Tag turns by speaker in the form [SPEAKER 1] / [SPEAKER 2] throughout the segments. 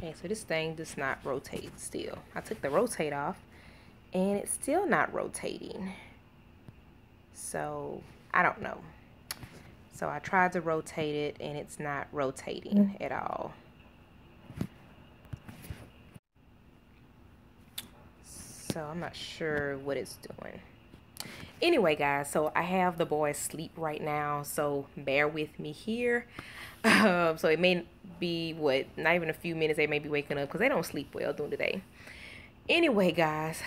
[SPEAKER 1] Okay, so this thing does not rotate still. I took the rotate off and it's still not rotating. So I don't know. So I tried to rotate it and it's not rotating at all. So I'm not sure what it's doing. Anyway, guys, so I have the boys asleep right now, so bear with me here. So it may be, not even a few minutes, they may be waking up because they don't sleep well during the day. Anyway, guys,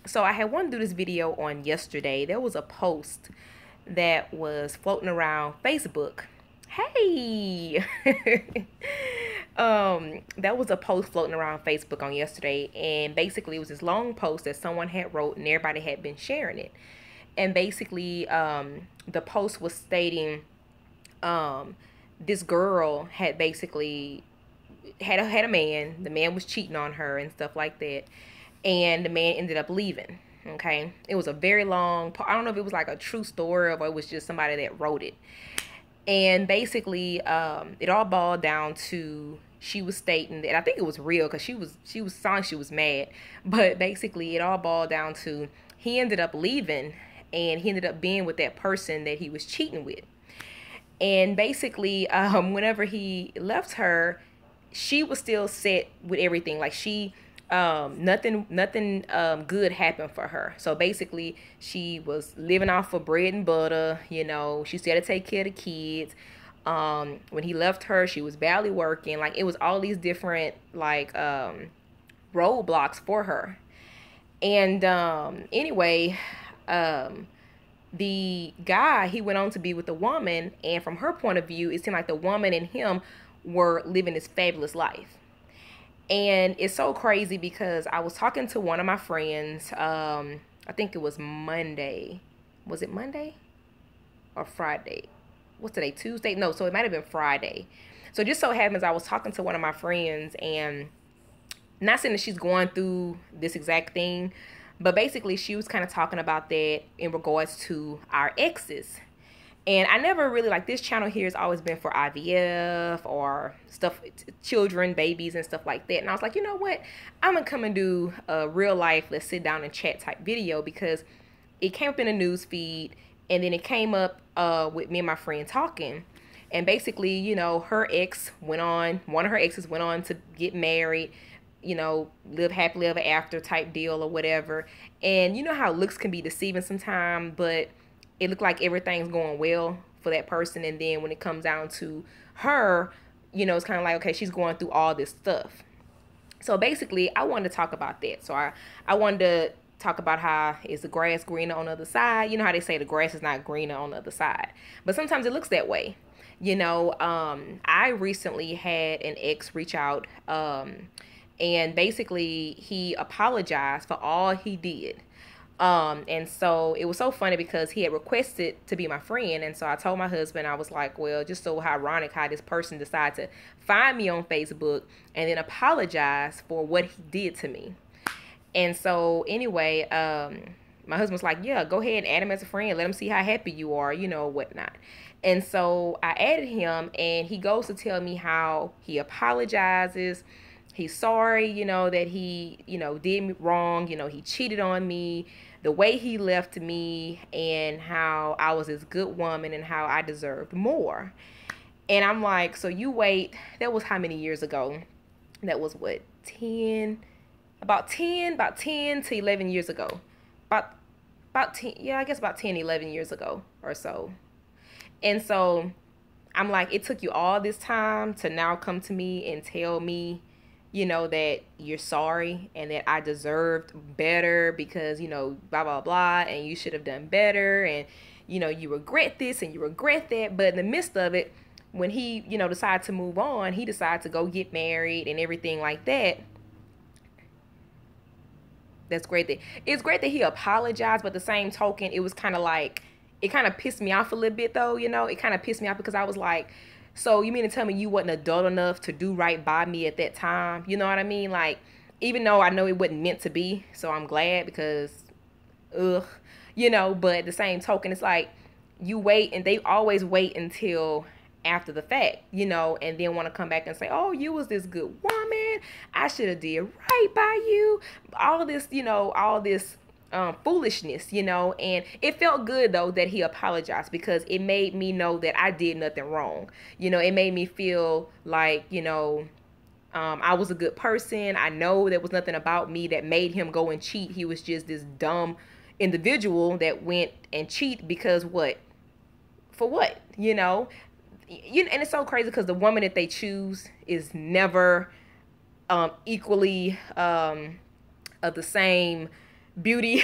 [SPEAKER 1] so I had wanted to do this video on yesterday. There was a post that was floating around Facebook. Hey! That was a post floating around Facebook on yesterday, and basically it was this long post that someone had wrote and everybody had been sharing it. And basically the post was stating this girl had basically had a man. The man was cheating on her and stuff like that, and the man ended up leaving. Okay, it was a very long, I don't know if it was like a true story or it was just somebody that wrote it. And basically it all boiled down to, she was stating that, I think it was real because she was saying she was mad, but basically it all boiled down to, he ended up leaving and he ended up being with that person that he was cheating with. And basically whenever he left her, she was still set with everything. Like she nothing good happened for her. So basically she was living off of bread and butter, you know. She still had to take care of the kids. When he left her, she was barely working. Like it was all these different like roadblocks for her. And anyway, the guy, he went on to be with a woman, and from her point of view, it seemed like the woman and him were living this fabulous life. And it's so crazy because I was talking to one of my friends, I think it was Monday. Was it Monday or Friday? What's today, Tuesday? No, so it might have been Friday. So just so happens I was talking to one of my friends, and not saying that she's going through this exact thing, but basically she was kind of talking about that in regards to our exes. And I never really, like, this channel here has always been for IVF or stuff, children, babies, and stuff like that. And I was like, you know what? I'm going to come and do a real life, let's sit down and chat type video, because it came up in the news feed, and then it came up with me and my friend talking. And basically, you know, one of her exes went on to get married, you know, live happily ever after type deal or whatever. And you know how looks can be deceiving sometimes, but it looked like everything's going well for that person. And then when it comes down to her, you know, it's kind of like, okay, she's going through all this stuff. So basically, I wanted to talk about that. So I wanted to talk about how is the grass greener on the other side. You know how they say the grass is not greener on the other side, but sometimes it looks that way. You know, I recently had an ex reach out, and basically he apologized for all he did. And so it was so funny because he had requested to be my friend. And so I told my husband, I was like, well, just so ironic how this person decided to find me on Facebook and then apologize for what he did to me. And so anyway, my husband was like, yeah, go ahead and add him as a friend. Let him see how happy you are, you know, whatnot. And so I added him, and he goes to tell me how he apologizes. He's sorry, you know, that he, you know, did me wrong. You know, he cheated on me, the way he left me, and how I was this good woman and how I deserved more. And I'm like, so you wait, that was how many years ago? That was what, about 10 to 11 years ago. About 10, yeah, I guess about 10, 11 years ago or so. And so I'm like, it took you all this time to now come to me and tell me, you know, that you're sorry and that I deserved better because, you know, blah, blah, blah, and you should have done better, and, you know, you regret this and you regret that. But in the midst of it, when he, you know, decided to move on, he decided to go get married and everything like that. That's great. It's great that he apologized, but at the same token, it was kind of like, it kind of pissed me off a little bit though, you know. It kind of pissed me off because I was like, so you mean to tell me you wasn't adult enough to do right by me at that time? You know what I mean? Like, even though I know it wasn't meant to be, so I'm glad because, you know, but at the same token, it's like, you wait, and they always wait until after the fact, you know, and then want to come back and say, oh, you was this good woman, I should have did right by you, all this, you know, all this foolishness, you know. And it felt good though that he apologized, because it made me know that I did nothing wrong. You know, it made me feel like, you know, I was a good person. I know there was nothing about me that made him go and cheat. He was just this dumb individual that went and cheat because what? For what? You know? And it's so crazy because the woman that they choose is never equally of the same beauty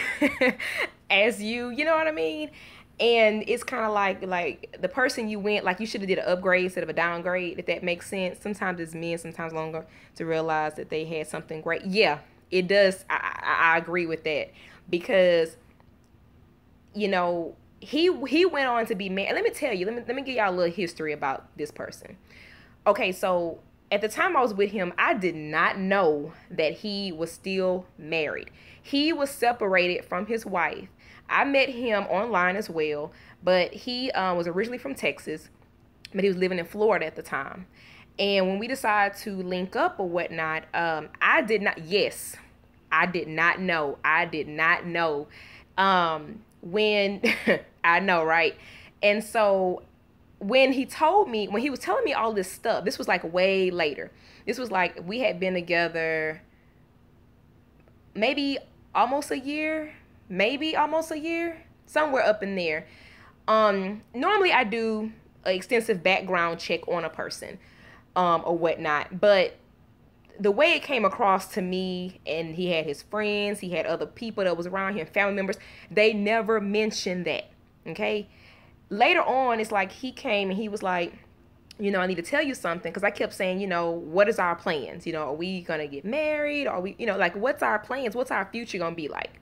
[SPEAKER 1] as you know what I mean? And it's kind of like the person you went, like you should have did an upgrade instead of a downgrade, if that makes sense. Sometimes it's men, sometimes longer to realize that they had something great. Yeah, it does. I agree with that, because, you know, he went on to be married. Let me tell you, let me give y'all a little history about this person. Okay, so at the time I was with him, I did not know that he was still married. He was separated from his wife. I met him online as well, but he was originally from Texas, but he was living in Florida at the time. And when we decided to link up or whatnot, I did not know when I know, right? And so when he was telling me all this stuff, this was like way later. This was like we had been together maybe almost a year, somewhere up in there. Normally I do an extensive background check on a person, or whatnot, but the way it came across to me, and he had his friends, he had other people that was around him, family members, they never mentioned that. Okay. Later on, it's like he came and he was like, you know, I need to tell you something, because I kept saying, you know, what is our plans? You know, are we going to get married? Are we, you know, like, what's our plans? What's our future going to be like?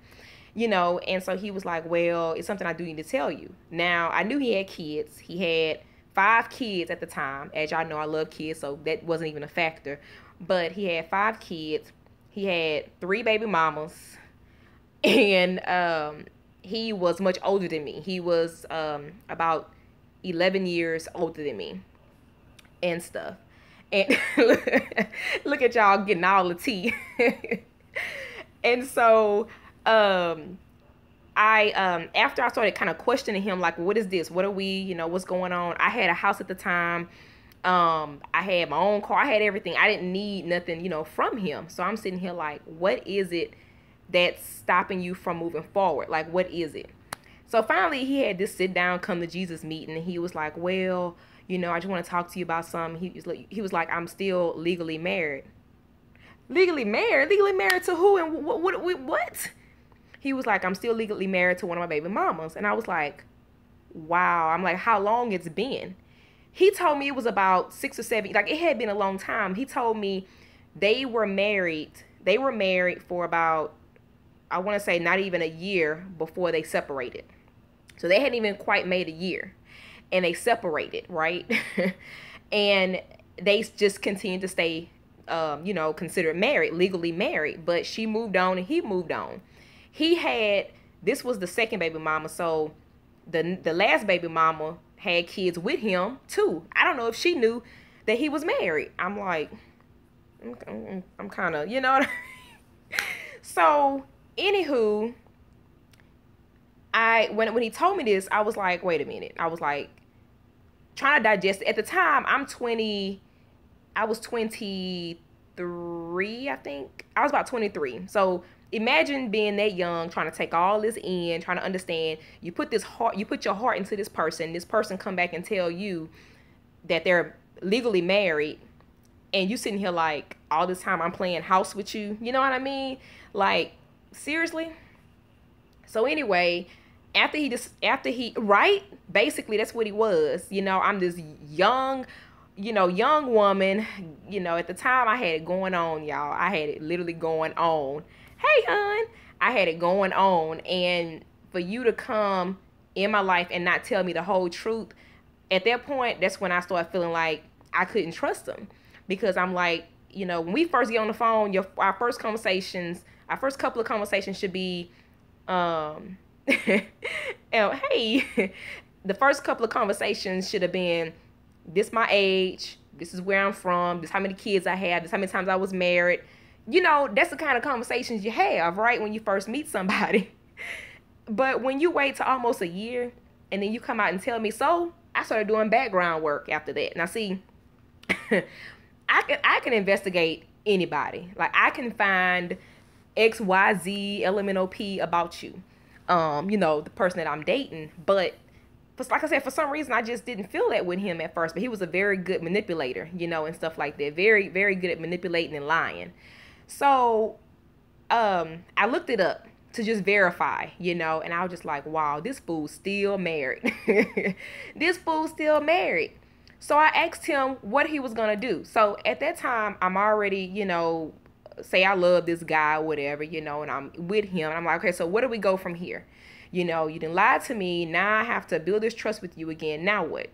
[SPEAKER 1] You know, and so he was like, well, it's something I do need to tell you. Now, I knew he had kids. He had 5 kids at the time. As y'all know, I love kids, so that wasn't even a factor. But he had 5 kids. He had 3 baby mamas. And he was much older than me. He was about 11 years older than me and stuff. And look at y'all getting all the tea. And so after I started kind of questioning him, like, what is this? What are we, you know, what's going on? I had a house at the time. I had my own car. I had everything. I didn't need nothing, you know, from him. So I'm sitting here like, what is it that's stopping you from moving forward? Like, what is it? So finally he had this sit down, come to Jesus meeting. And he was like, well, you know, I just want to talk to you about something. He was like, I'm still legally married. Legally married? Legally married to who? And what? He was like, I'm still legally married to one of my baby mamas. And I was like, wow. I'm like, how long it's been? He told me it was about 6 or 7, like it had been a long time. He told me they were married for about, I want to say not even a year before they separated. So they hadn't even quite made a year and they separated, right? And they just continued to stay, you know, considered married, legally married, but she moved on and he moved on. This was the second baby mama. So the last baby mama had kids with him too. I don't know if she knew that he was married. I'm like, I'm kind of, you know what I mean? So anywho, when he told me this, I was like, wait a minute. I was like trying to digest it. At the time, I was 23, I think. I was about 23. So imagine being that young, trying to take all this in, trying to understand. You put your heart into this person come back and tell you that they're legally married, and you sitting here like, all this time I'm playing house with you. You know what I mean? Like, seriously? So anyway, right? Basically, that's what he was. You know, I'm this young woman. You know, at the time I had it going on, y'all. I had it literally going on. Hey, hon. I had it going on. And for you to come in my life and not tell me the whole truth, at that point, that's when I started feeling like I couldn't trust them. Because I'm like, you know, when we first get on the phone, our first couple of conversations should be, hey, the first couple of conversations should have been, this my age, this is where I'm from, this how many kids I have, this how many times I was married. You know, that's the kind of conversations you have, right, when you first meet somebody. But when you wait to almost a year and then you come out and tell me, so I started doing background work after that. Now see, I can investigate anybody. Like I can find XYZ LMNOP about you. You know, the person that I'm dating. But like I said, for some reason I just didn't feel that with him at first. But he was a very good manipulator, you know, and stuff like that. Very, very good at manipulating and lying. So I looked it up to just verify, you know, and I was just like, wow, this fool's still married. This fool's still married. So I asked him what he was gonna do. So at that time, I'm already, you know, say I love this guy or whatever, you know, and I'm with him. And I'm like, okay, so where do we go from here? You know, you didn't lie to me. Now I have to build this trust with you again. Now what?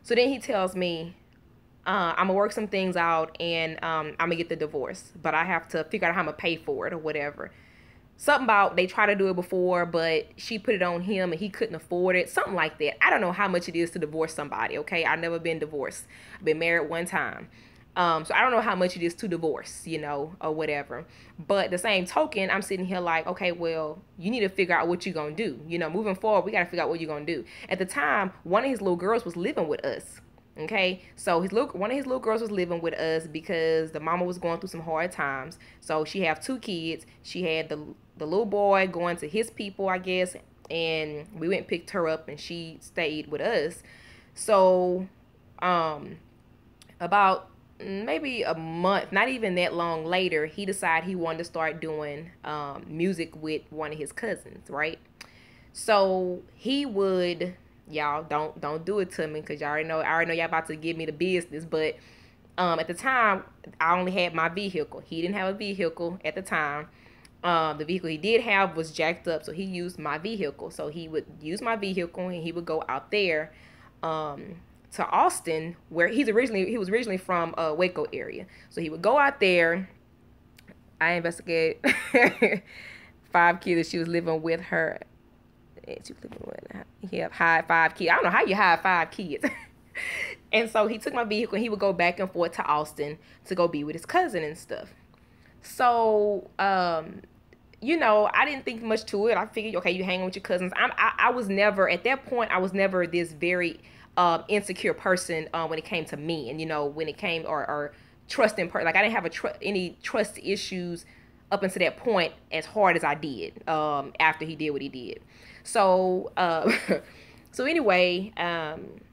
[SPEAKER 1] So then he tells me, I'm gonna work some things out and I'm gonna get the divorce, but I have to figure out how I'm gonna pay for it or whatever. Something about they tried to do it before, but she put it on him and he couldn't afford it. Something like that. I don't know how much it is to divorce somebody, okay? I've never been divorced. I've been married one time. So I don't know how much it is to divorce, you know, or whatever. But the same token, I'm sitting here like, okay, well, you need to figure out what you're going to do. You know, moving forward, we got to figure out what you're going to do. At the time, one of his little girls was living with us. Okay, so one of his little girls was living with us because the mama was going through some hard times. So she have 2 kids. She had the little boy going to his people, I guess, and we went and picked her up and she stayed with us. So about maybe a month, not even that long later, he decided he wanted to start doing music with one of his cousins, right? So he would, y'all don't do it to me because I already know y'all about to give me the business. But at the time, I only had my vehicle. He didn't have a vehicle at the time. The vehicle he did have was jacked up, so he used my vehicle. So he would use my vehicle and he would go out there to Austin, where he was originally from Waco area. So he would go out there. I investigated 5 kids. She was living with her. She was living with, he had 5 kids. I don't know how you hide 5 kids. And so he took my vehicle and he would go back and forth to Austin to go be with his cousin and stuff. So you know, I didn't think much to it. I figured, okay, you hang with your cousins. I was never, at that point, I was never this very insecure person when it came to me. And, you know, when it came, or trusting, like I didn't have any trust issues up until that point as hard as I did after he did what he did. So, so anyway,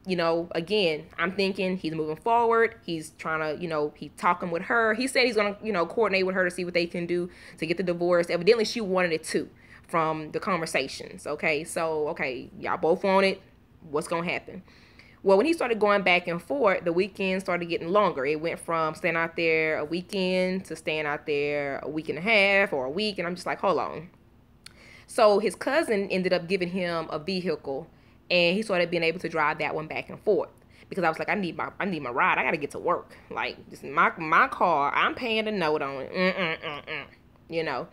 [SPEAKER 1] you know, again, I'm thinking he's moving forward. He's trying to, you know, he's talking with her. He said he's going to, you know, coordinate with her to see what they can do to get the divorce. Evidently, she wanted it too from the conversations. Okay, so, okay, y'all both want it. What's going to happen? Well, when he started going back and forth, the weekends started getting longer. It went from staying out there a weekend to staying out there a week and a half or a week. And I'm just like, hold on. So his cousin ended up giving him a vehicle, and he started being able to drive that one back and forth. Because I was like, I need my ride. I gotta get to work. Like, this is my car. I'm paying a note on it. You know.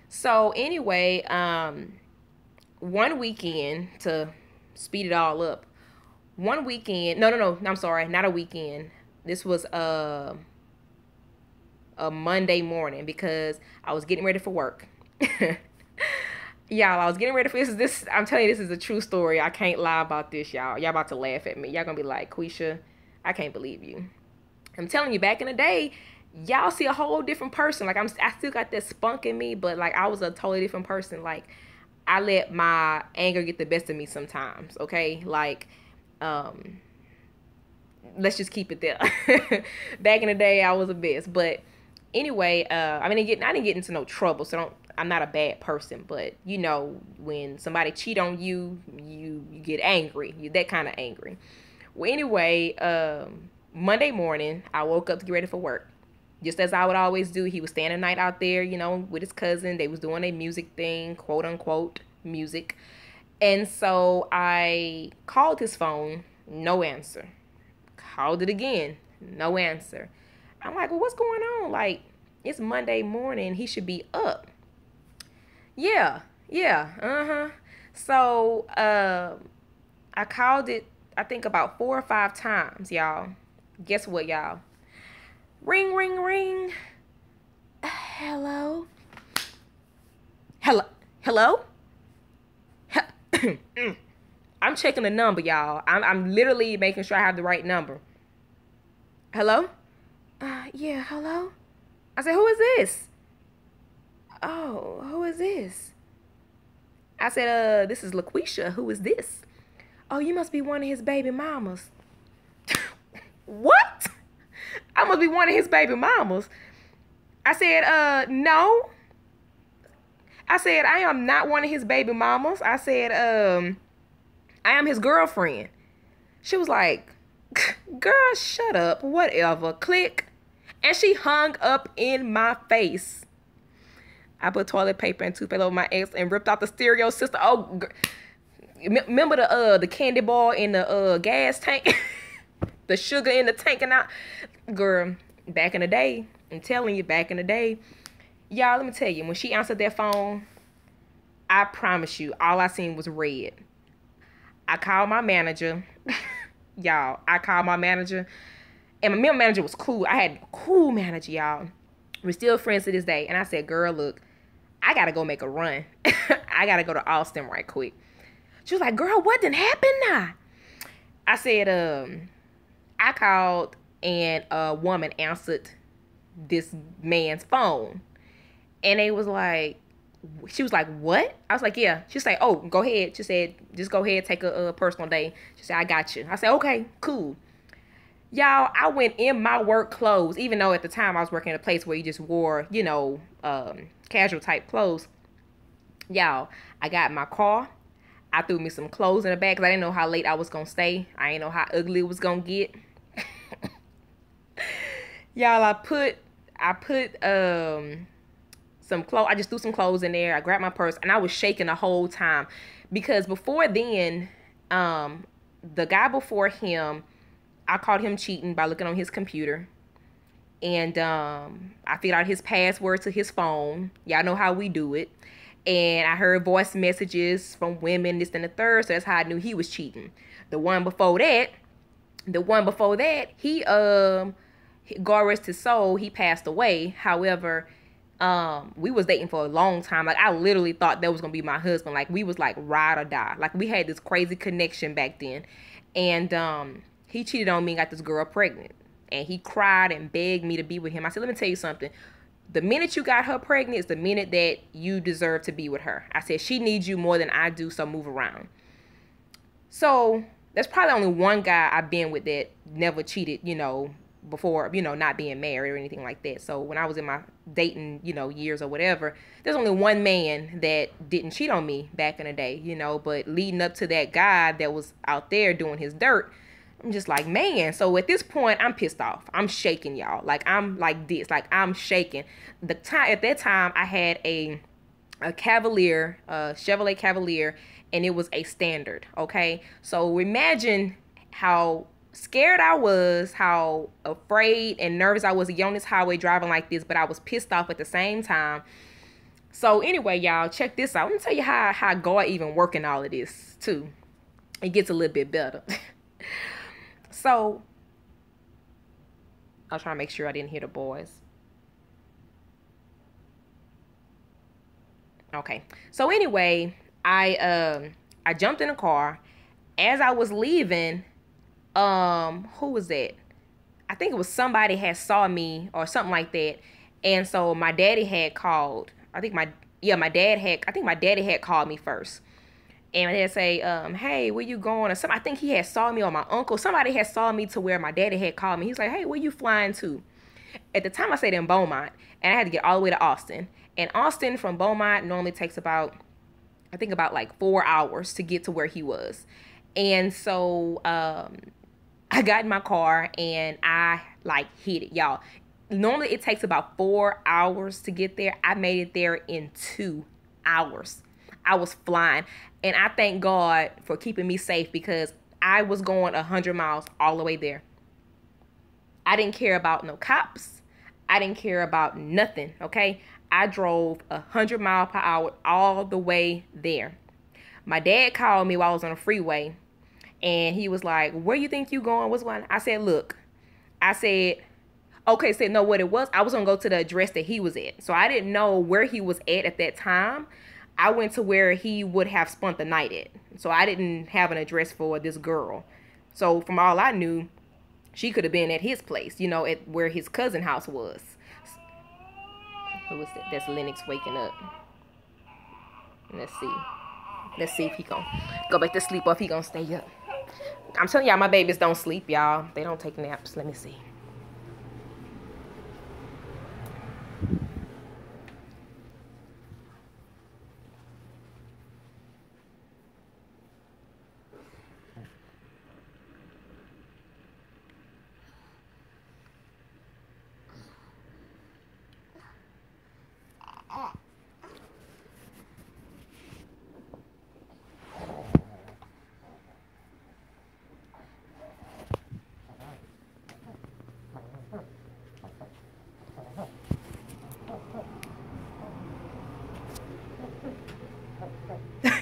[SPEAKER 1] So anyway, one weekend, to speed it all up. One weekend, no, I'm sorry, not a weekend. This was a Monday morning because I was getting ready for work. Y'all, I was getting ready for this. I'm telling you, this is a true story. I can't lie about this, y'all. Y'all about to laugh at me. Y'all gonna be like, Quisha, I can't believe you. I'm telling you, back in the day, y'all see a whole different person. Like, I still got that spunk in me, but like I was a totally different person. Like, I let my anger get the best of me sometimes. Okay, like, let's just keep it there. Back in the day, I was a mess, but anyway, I didn't get into no trouble, so I'm not a bad person, but you know, when somebody cheat on you, you get angry. You that kind of angry. Well, anyway, Monday morning, I woke up to get ready for work. Just as I would always do, he was staying the night out there, you know, with his cousin. They was doing a music thing, quote unquote music. And so I called his phone, no answer. Called it again, no answer. I'm like, well, what's going on? Like, it's Monday morning. He should be up. Yeah. So, I called it I think about 4 or 5 times, y'all. Guess what, y'all? Ring, ring, ring. Hello? Hello? Hello? I'm checking the number, y'all. I'm literally making sure I have the right number. Hello? Yeah, hello? I said, who is this? Oh, who is this? I said, this is LaQuisha. Who is this? Oh, you must be one of his baby mamas. What? I must be one of his baby mamas. I said, no. I said, I am not one of his baby mamas. I said, I am his girlfriend. She was like, girl, shut up. Whatever. Click. And she hung up in my face. I put toilet paper and toothpaste over my ex and ripped out the stereo system. Oh, remember the candy bar in the gas tank? The sugar in the tank and out. Girl, back in the day, I'm telling you, back in the day. Y'all, let me tell you, when she answered that phone, I promise you, all I seen was red. I called my manager. Y'all, I called my manager. And my manager was cool. I had a cool manager, y'all. We're still friends to this day. And I said, girl, look, I got to go make a run. I got to go to Austin right quick. She was like, girl, what done happened now? I said, I called and a woman answered this man's phone. And they was like, she was like, what? I was like, yeah. She said, oh, go ahead. She said, just go ahead, take a personal day. She said, I got you. I said, okay, cool. Y'all, I went in my work clothes, even though at the time I was working at a place where you just wore, you know, casual type clothes. Y'all, I got in my car. I threw me some clothes in the bag because I didn't know how late I was going to stay. I didn't know how ugly it was going to get. Y'all, I put some clothes. I just threw some clothes in there. I grabbed my purse and I was shaking the whole time because before then, the guy before him, I caught him cheating by looking on his computer. And I figured out his password to his phone. Y'all know how we do it. And I heard voice messages from women, this and the third. So that's how I knew he was cheating. The one before that, he, God rest his soul, he passed away. However, we was dating for a long time. Like, I literally thought that was going to be my husband. Like, we was like ride or die. Like, we had this crazy connection back then. And, he cheated on me and got this girl pregnant. And he cried and begged me to be with him. I said, let me tell you something. The minute you got her pregnant is the minute that you deserve to be with her. I said, she needs you more than I do, so move around. So there's probably only one guy I've been with that never cheated, you know, before, you know, not being married or anything like that. So when I was in my dating, you know, years or whatever, there's only one man that didn't cheat on me back in the day, you know. But leading up to that guy that was out there doing his dirt, I'm just like, man. So at this point, I'm pissed off. I'm shaking, y'all. Like, I'm like this. Like, I'm shaking. At that time, I had a Cavalier, Chevrolet Cavalier, and it was a standard, okay? So imagine how scared I was, how afraid and nervous I was to get on this highway driving like this, but I was pissed off at the same time. So anyway, y'all, check this out. Let me tell you how God even working all of this, too. It gets a little bit better. So, I was trying to make sure I didn't hear the boys. Okay. So anyway, I jumped in the car. As I was leaving, who was that? I think it was somebody had saw me or something like that. And so my daddy had called. I think my daddy had called me first. And my dad say, hey, where you going? Or something. I think he had saw me or my uncle. Somebody had saw me to where my daddy had called me. He's like, hey, where you flying to? At the time, I stayed in Beaumont. And I had to get all the way to Austin. And Austin from Beaumont normally takes about like 4 hours to get to where he was. And so I got in my car and I like hit it, y'all. Normally, it takes about 4 hours to get there. I made it there in 2 hours. I was flying. And I thank God for keeping me safe because I was going 100 miles all the way there. I didn't care about no cops. I didn't care about nothing, okay? I drove 100 miles per hour all the way there. My dad called me while I was on the freeway. And he was like, where you think you going? What's going on? I said, look, I said, okay, said no, what it was, I was gonna go to the address that he was at. So I didn't know where he was at that time. I went to where he would have spent the night at. So I didn't have an address for this girl. So from all I knew, she could have been at his place, you know, at where his cousin house was. Who was that? That's Lennox waking up. Let's see. Let's see if he gonna go back to sleep or if he gonna stay up. I'm telling y'all, my babies don't sleep, y'all. They don't take naps. Let me see.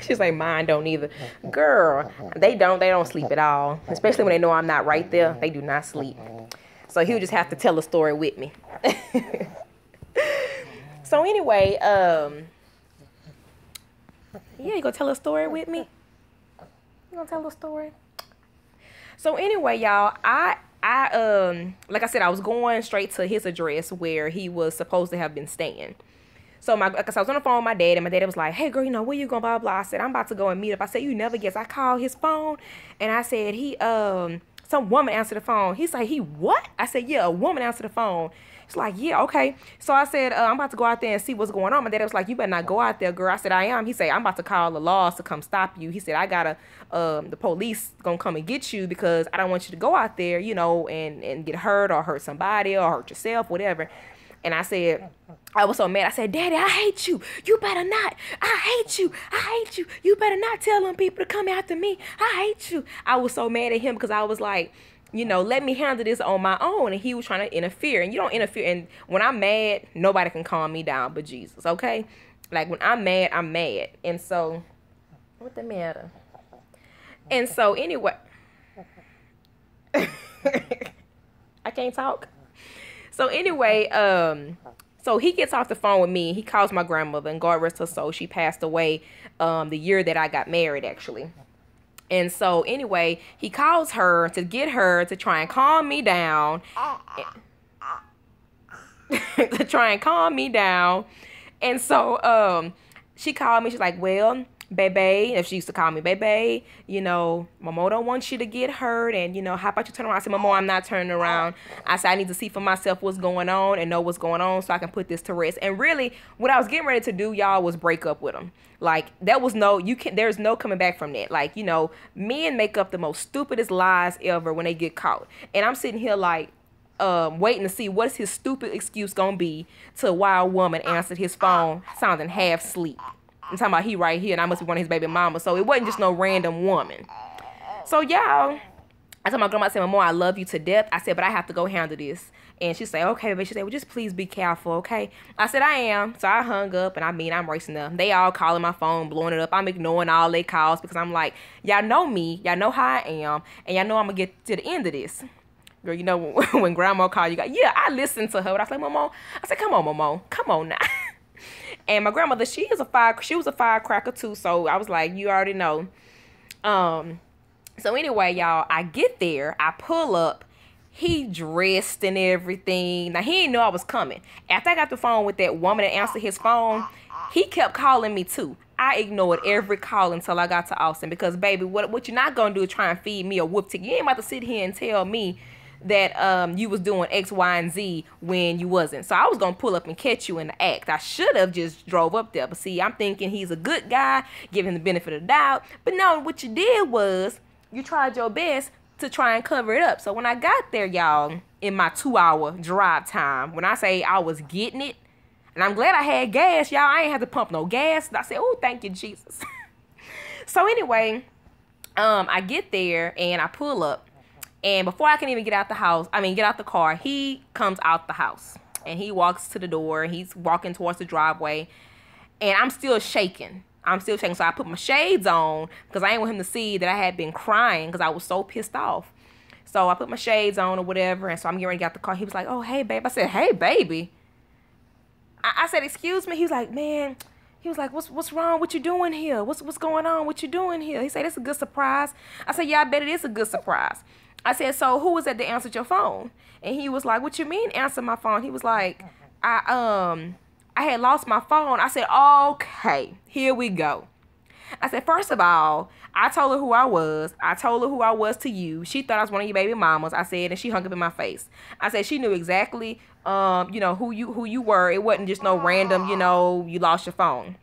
[SPEAKER 1] She's like, mine don't either. Girl, they don't sleep at all. Especially when they know I'm not right there. They do not sleep. So he'll just have to tell a story with me. So anyway, yeah, you gonna tell a story with me? You gonna tell a story? So anyway, y'all, I like I said, I was going straight to his address where he was supposed to have been staying. So because I was on the phone with my dad, and my dad was like, hey, girl, you know, where you going, blah, blah. I said, I'm about to go and meet up. I said, you never guess. I called his phone, and I said, some woman answered the phone. He's like, he what? I said, yeah, a woman answered the phone. He's like, yeah, okay. So I said, I'm about to go out there and see what's going on. My dad was like, you better not go out there, girl. I said, I am. He said, I'm about to call the laws to come stop you. He said, I gotta, the police gonna come and get you because I don't want you to go out there, you know, and get hurt or hurt somebody or hurt yourself, whatever. And I said, I was so mad. I said, Daddy, I hate you. You better not. I hate you. I hate you. You better not tell them people to come after me. I hate you. I was so mad at him because I was like, you know, let me handle this on my own. And he was trying to interfere. And you don't interfere. And when I'm mad, nobody can calm me down but Jesus, okay? Like, when I'm mad, I'm mad. And so, what the matter? And so, anyway. I can't talk. So anyway, so he gets off the phone with me. He calls my grandmother, and God rest her soul, she passed away the year that I got married, actually. And so anyway, he calls her to get her to try and calm me down. To try and calm me down. And so she called me. She's like, well, baby, if she used to call me baby, you know, Momo don't want you to get hurt, and, you know, how about you turn around? I said, Momo, I'm not turning around. I said, I need to see for myself what's going on and know what's going on so I can put this to rest. And really, what I was getting ready to do, y'all, was break up with him. Like, there's no coming back from that. Like, you know, men make up the most stupidest lies ever when they get caught. And I'm sitting here like, waiting to see what's his stupid excuse gonna be to why a woman answered his phone sounding half asleep. I'm talking about he right here, and I must be one of his baby mamas. So it wasn't just no random woman. So, y'all, I told my grandma, I said, Mama, I love you to death. I said, but I have to go handle this. And she said, okay, baby. She said, well, just please be careful, okay? I said, I am. So I hung up, and I'm racing them. They all calling my phone, blowing it up. I'm ignoring all their calls because I'm like, y'all know me. Y'all know how I am. And y'all know I'm going to get to the end of this. Girl, you know, when grandma called, you got, yeah, I listened to her. But I was like, Momo, I said, come on, Momo. Come on now. And my grandmother, she was a firecracker too. So I was like, you already know. So anyway, y'all, I get there, I pull up, he dressed and everything. Now, he didn't know I was coming. After I got the phone with that woman that answered his phone, he kept calling me too. I ignored every call until I got to Austin because, baby, what you're not going to do is try and feed me a whoop ticket. You ain't about to sit here and tell me that you was doing X, Y, and Z when you wasn't. So I was going to pull up and catch you in the act. I should have just drove up there. But see, I'm thinking he's a good guy, give him the benefit of the doubt. But no, what you did was you tried your best to try and cover it up. So when I got there, y'all, in my 2-hour drive time, when I say I was getting it, and I'm glad I had gas, y'all. I ain't had to pump no gas. I said, oh, thank you, Jesus. So anyway, I get there and I pull up. And before I can even get out the car, he comes out the house. And he walks to the door. He's walking towards the driveway. And I'm still shaking. I'm still checking. So I put my shades on because I didn't want him to see that I had been crying because I was so pissed off. So I put my shades on or whatever, and so I'm getting ready to get out the car. He was like, oh, hey, babe. I said, hey, baby. I said, excuse me. He was like, man. He was like, what's wrong? What you doing here? What's going on? What you doing here? He said, it's a good surprise. I said, yeah, I bet it is a good surprise. I said, so who was that that answered your phone? And he was like, what you mean answer my phone? He was like, I had lost my phone. I said, okay, here we go. I said, first of all, I told her who I was. I told her who I was to you. She thought I was one of your baby mamas. I said, and she hung up in my face. I said, she knew exactly, who you were. It wasn't just no random, you lost your phone.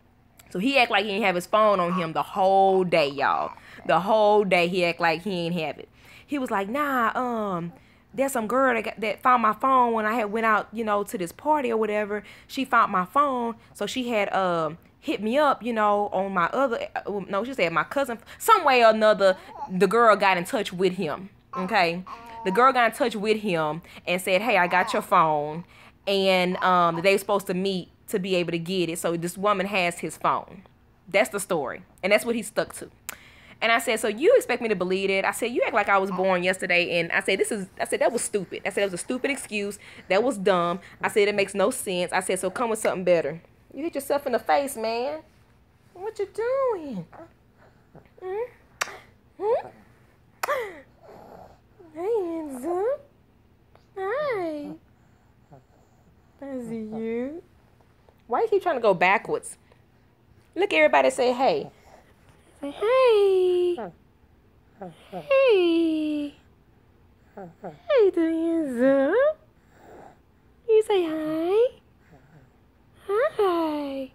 [SPEAKER 1] So he act like he didn't have his phone on him the whole day, y'all. The whole day he act like he ain't have it. He was like, nah, there's some girl that found my phone when I had went out, to this party or whatever. She found my phone, so she had hit me up, on my other, no, she said my cousin. Some way or another, the girl got in touch with him, okay? The girl got in touch with him and said, hey, I got your phone, and they were supposed to meet to be able to get it. So this woman has his phone. That's the story, and that's what he stuck to. And I said, so you expect me to believe it? I said, you act like I was born yesterday. And I said, that was stupid. I said, it was a stupid excuse. That was dumb. I said, it makes no sense. I said, so come with something better. You hit yourself in the face, man. What you doing? Hey, handsome. Hi. I see you. Why you keep trying to go backwards? Look, everybody say, hey. Say, hey. Hey. Hey, handsome. You say hi. Hi.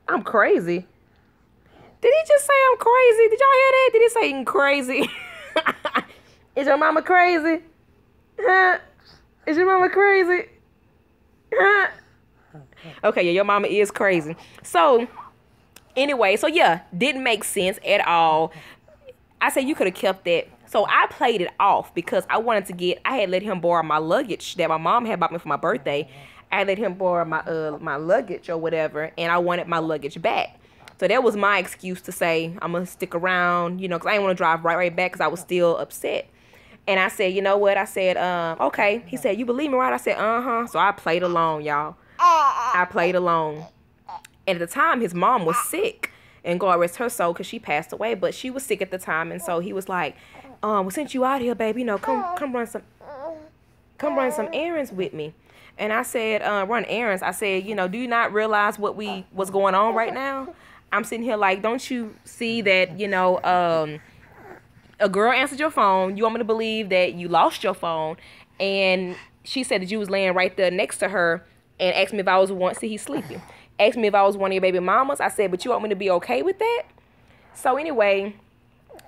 [SPEAKER 1] I'm crazy. Did he just say I'm crazy? Did y'all hear that? Did he say I'm crazy? Is your mama crazy? Huh? Is your mama crazy? Huh? Okay, yeah, your mama is crazy. So, anyway, yeah, didn't make sense at all. I said you could have kept that. So I played it off because I had let him borrow my luggage that my mom had bought me for my birthday. I let him borrow my luggage or whatever, and I wanted my luggage back. So that was my excuse to say I'm going to stick around, because I didn't want to drive right back because I was still upset. And I said, you know what? I said, okay. He said, you believe me, right? I said, uh-huh. So I played along, y'all. I played along. And at the time, his mom was sick. And God rest her soul because she passed away. But she was sick at the time. And so he was like, we sent you out here, baby. Come run some errands with me. And I said, run errands. I said, do you not realize what's going on right now? I'm sitting here like, don't you see that, a girl answered your phone. You want me to believe that you lost your phone. And she said that you was laying right there next to her and asked me if I was one. See, he's sleeping. Asked me if I was one of your baby mamas. I said, but you want me to be okay with that? So anyway,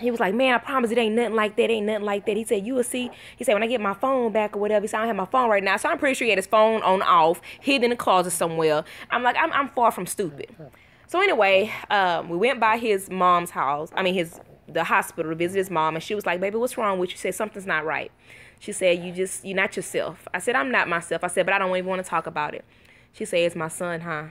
[SPEAKER 1] he was like, man, I promise it ain't nothing like that. Ain't nothing like that. He said, you will see. He said, when I get my phone back or whatever. He said, I don't have my phone right now. So I'm pretty sure he had his phone on off, hidden in the closet somewhere. I'm like, I'm far from stupid. So anyway, we went by his mom's house. The hospital to visit his mom. And she was like, baby, what's wrong with you? She said, something's not right. She said, you're not yourself. I said, I'm not myself. I said, but I don't even want to talk about it. She said, it's my son, huh?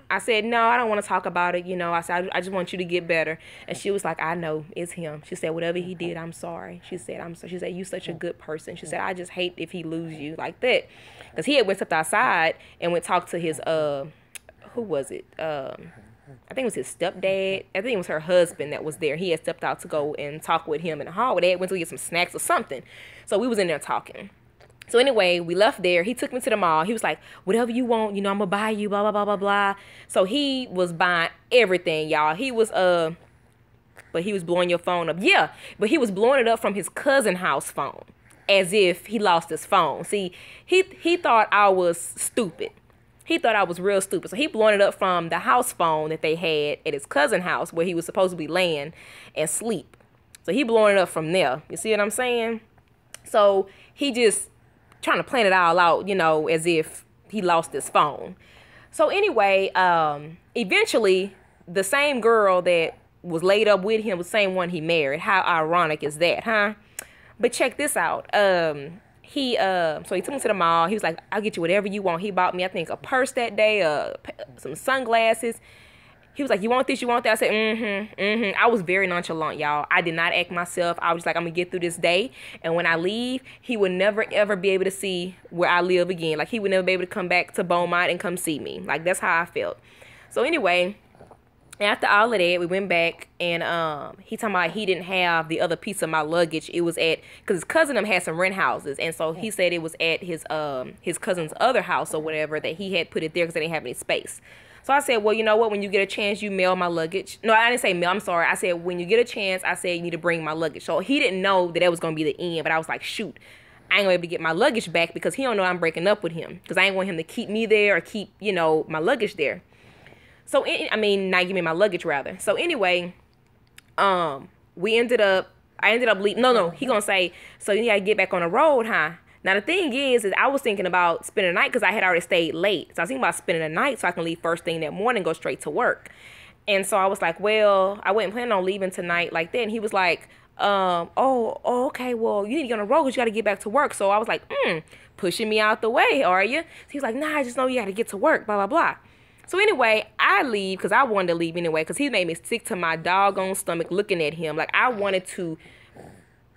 [SPEAKER 1] I said, no, I don't want to talk about it. I said, I just want you to get better. And she was like, I know, it's him. She said, whatever he did, I'm sorry. She said, She said, you're such a good person. She said, I just hate if he lose you like that. Because he had went up outside and went talk to his, who was it? I think it was his stepdad. I think it was her husband that was there. He had stepped out to go and talk with him in the hallway. They went to get some snacks or something. So we was in there talking. So anyway, we left there. He took me to the mall. He was like, whatever you want, I'm going to buy you, blah, blah, blah, blah, blah. So he was buying everything, y'all. He was, but he was blowing your phone up. Yeah, but he was blowing it up from his cousin's house phone as if he lost his phone. See, he thought I was stupid. He thought I was real stupid. So he blowing it up from the house phone that they had at his cousin's house where he was supposed to be laying and sleep. So he blowing it up from there. You see what I'm saying? So he just trying to plan it all out, as if he lost his phone. So anyway, eventually the same girl that was laid up with him was the same one he married. How ironic is that, huh? But check this out. So he took me to the mall. He was like, I'll get you whatever you want. He bought me, I think, a purse that day, some sunglasses. He was like, you want this, you want that? I said, I was very nonchalant, y'all. I did not act myself. I was like, I'm going to get through this day. And when I leave, he would never, ever be able to see where I live again. Like, he would never be able to come back to Beaumont and come see me. Like, that's how I felt. So anyway, after all of that, we went back, and he talking about he didn't have the other piece of my luggage. It was because his cousin had some rent houses, and so he said it was at his cousin's other house or whatever, that he had put it there because they didn't have any space. So I said, well, you know what? When you get a chance, you mail my luggage. No, I didn't say mail. I'm sorry. I said, when you get a chance, I said you need to bring my luggage. So he didn't know that was going to be the end, but I was like, shoot, I ain't going to be able to get my luggage back because he don't know I'm breaking up with him, because I ain't want him to keep me there or keep, my luggage there. So, not give me my luggage, rather. So anyway, I ended up leaving. No, he going to say, so you got to get back on the road, huh? Now, the thing is I was thinking about spending the night because I had already stayed late. So I was thinking about spending the night so I can leave first thing that morning, go straight to work. And so I was like, well, I wasn't planning on leaving tonight like that. And he was like, okay, well, you need to get on the road because you got to get back to work. So I was like, pushing me out the way, are you? So he's like, nah, I just know you got to get to work, blah, blah, blah. So anyway, I leave because I wanted to leave anyway because he made me sick to my doggone stomach looking at him. Like, I wanted to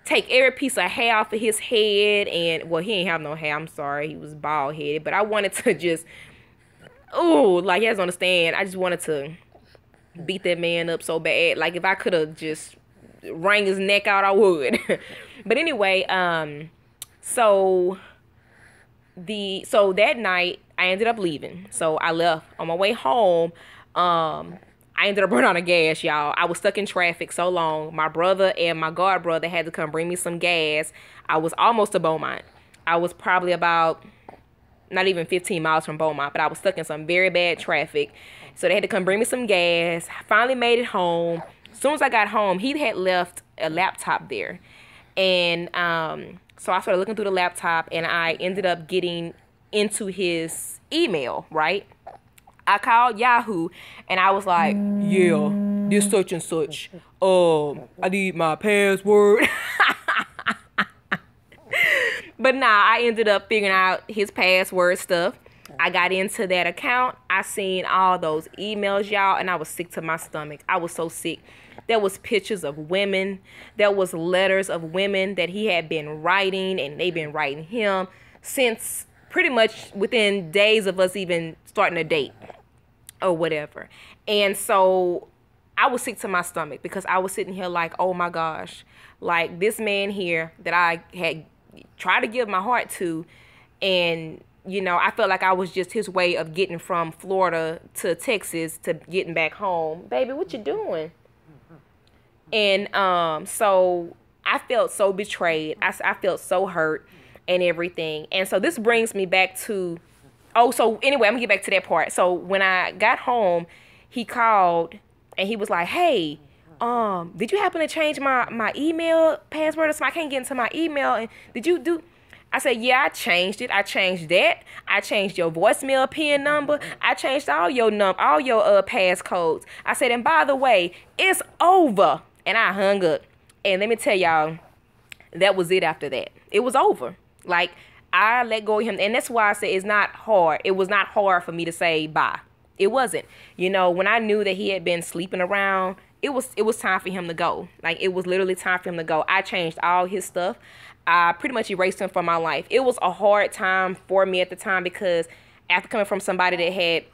[SPEAKER 1] take every piece of hair off of his head, and well, he ain't have no hair, I'm sorry, he was bald headed, but I wanted to just, you guys understand, I just wanted to beat that man up so bad. Like, if I could have just wrung his neck out, I would. But anyway, so that night I ended up leaving. So I left. On my way home, I ended up running out of gas, y'all. I was stuck in traffic so long. My brother and my god brother had to come bring me some gas. I was almost to Beaumont. I was probably about not even 15 miles from Beaumont, but I was stuck in some very bad traffic. So they had to come bring me some gas. I finally made it home. As soon as I got home, he had left a laptop there. And so I started looking through the laptop, and I ended up getting into his email, right? I called Yahoo, and I was like, yeah, this such and such. I need my password. But I ended up figuring out his password stuff. I got into that account. I seen all those emails, y'all, and I was sick to my stomach. I was so sick. There was pictures of women. There was letters of women that he had been writing, and they've been writing him since pretty much within days of us even starting a date or whatever. And so I was sick to my stomach because I was sitting here like, oh my gosh, like this man here that I had tried to give my heart to, and I felt like I was just his way of getting from Florida to Texas to getting back home. Baby, what you doing? And so I felt so betrayed. I felt so hurt and everything. And so this brings me back to, so anyway, I'm gonna get back to that part. So when I got home, he called and he was like, hey, did you happen to change my email password or something? I can't get into my email. And did you do? I said, yeah, I changed it. I changed that. I changed your voicemail PIN number. I changed all your passcodes. I said, and by the way, it's over. And I hung up. And let me tell y'all, that was it after that. It was over. Like, I let go of him. And that's why I said it's not hard. It was not hard for me to say bye. It wasn't. When I knew that he had been sleeping around, it was time for him to go. Like, it was literally time for him to go. I changed all his stuff. I pretty much erased him from my life. It was a hard time for me at the time because after coming from somebody that had,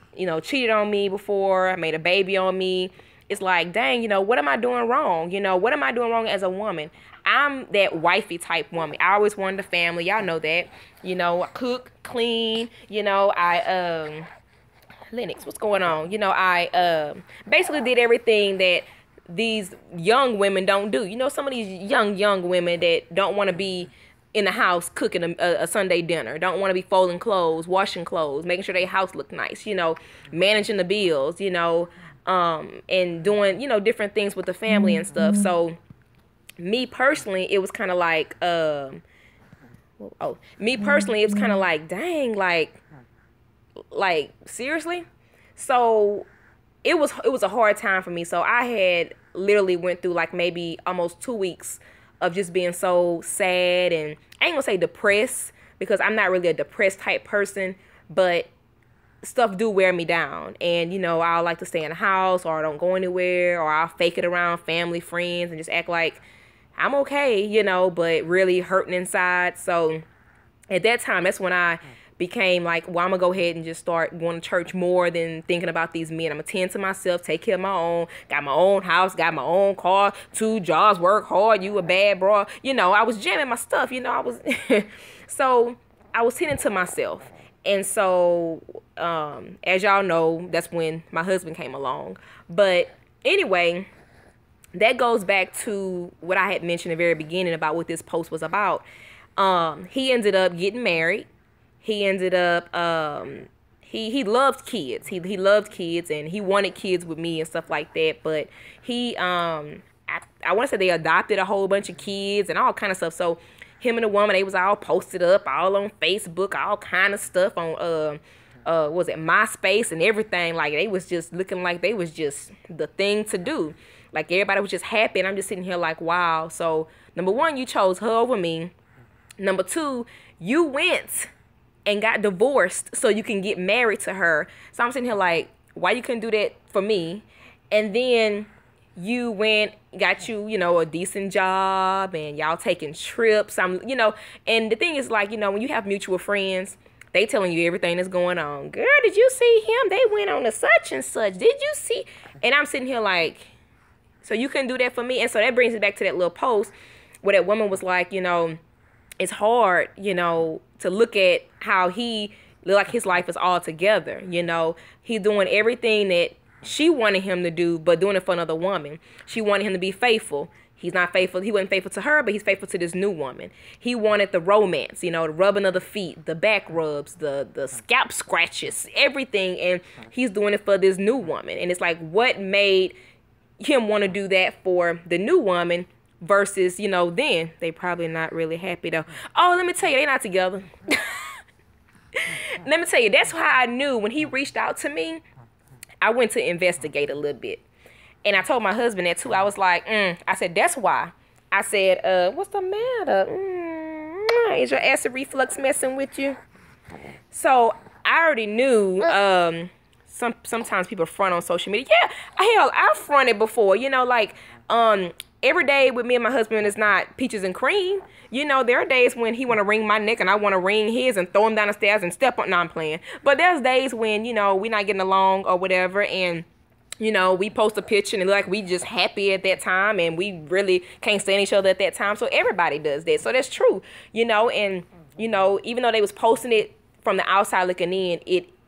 [SPEAKER 1] cheated on me before, made a baby on me, it's like, dang, what am I doing wrong? What am I doing wrong as a woman? I'm that wifey type woman. I always wanted a family. Y'all know that. I cook, clean, Lennox, what's going on? I basically did everything that these young women don't do. Some of these young women that don't want to be in the house cooking a Sunday dinner, don't want to be folding clothes, washing clothes, making sure their house look nice, managing the bills, and doing, different things with the family and stuff. So me personally, it was kind of like, dang, like seriously. So it was a hard time for me. So I had literally went through like maybe almost 2 weeks of just being so sad, and I ain't gonna say depressed because I'm not really a depressed type person, but stuff do wear me down. And, you know, I'll like to stay in the house, or I don't go anywhere, or I'll fake it around family, friends, and just act like I'm okay, you know, but really hurting inside. So at that time, that's when I became like, well, I'm gonna go ahead and just start going to church more than thinking about these men. I'm gonna tend to myself, take care of my own, got my own house, got my own car, 2 jobs, work hard, you a bad bro. You know, I was jamming my stuff, you know, I was, so I was tending to myself. And so, as y'all know, that's when my husband came along. But anyway, that goes back to what I had mentioned at the very beginning about what this post was about. He ended up getting married. He ended up, he loved kids. He loved kids, and he wanted kids with me and stuff like that. But he, I want to say they adopted a whole bunch of kids and all kind of stuff. So him and the woman, they was all posted up, all on Facebook, all kind of stuff on, was it MySpace and everything. Like, they was just looking like they was just the thing to do. Like, everybody was just happy, and I'm just sitting here like, wow. So, number one, you chose her over me. Number two, you went and got divorced so you can get married to her. So I'm sitting here like, why you couldn't do that for me? And then you went, got you, you know, a decent job, and y'all taking trips. You know, and the thing is, like, you know, when you have mutual friends, they telling you everything that's going on. Girl, did you see him? They went on to such and such. Did you see? And I'm sitting here like, so you couldn't do that for me? And so that brings me back to that little post where that woman was like, you know, it's hard, you know, to look at how he look like his life is all together. You know, he's doing everything that she wanted him to do, but doing it for another woman. She wanted him to be faithful. He's not faithful. He wasn't faithful to her, but he's faithful to this new woman. He wanted the romance, you know, the rubbing of the feet, the back rubs, the scalp scratches, everything. And he's doing it for this new woman. And it's like, what made him want to do that for the new woman versus, you know, then they probably not really happy though. Oh, let me tell you, they're not together. Let me tell you, that's how I knew when he reached out to me. I went to investigate a little bit. And I told my husband that too. I was like, I said, that's why. I said, what's the matter? Is your acid reflux messing with you? So I already knew, sometimes people front on social media. Yeah, hell, I've fronted before, you know, like, every day with me and my husband is not peaches and cream. You know, there are days when he want to wring my neck and I want to wring his and throw him down the stairs and step on. No, I'm playing. But there's days when, you know, we're not getting along or whatever, and, you know, we post a picture and like we just happy at that time and we really can't stand each other at that time. So everybody does that. So that's true, you know, and, you know, even though they was posting it from the outside looking in,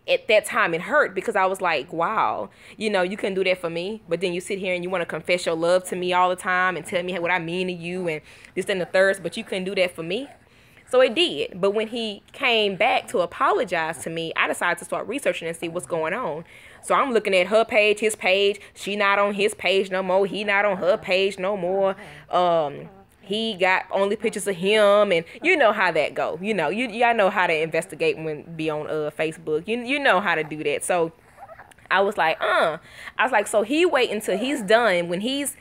[SPEAKER 1] at that time it hurt because I was like, wow, you know, you couldn't do that for me. But then you sit here and you want to confess your love to me all the time and tell me what I mean to you and this and the third, but you couldn't do that for me. So it did. But when he came back to apologize to me, I decided to start researching and see what's going on. So I'm looking at her page, his page. She not on his page no more. He not on her page no more. He got only pictures of him, and you know how that go. You know, y'all know how to investigate when be on Facebook. You know how to do that. So I was like, so he wait until he's done when he's,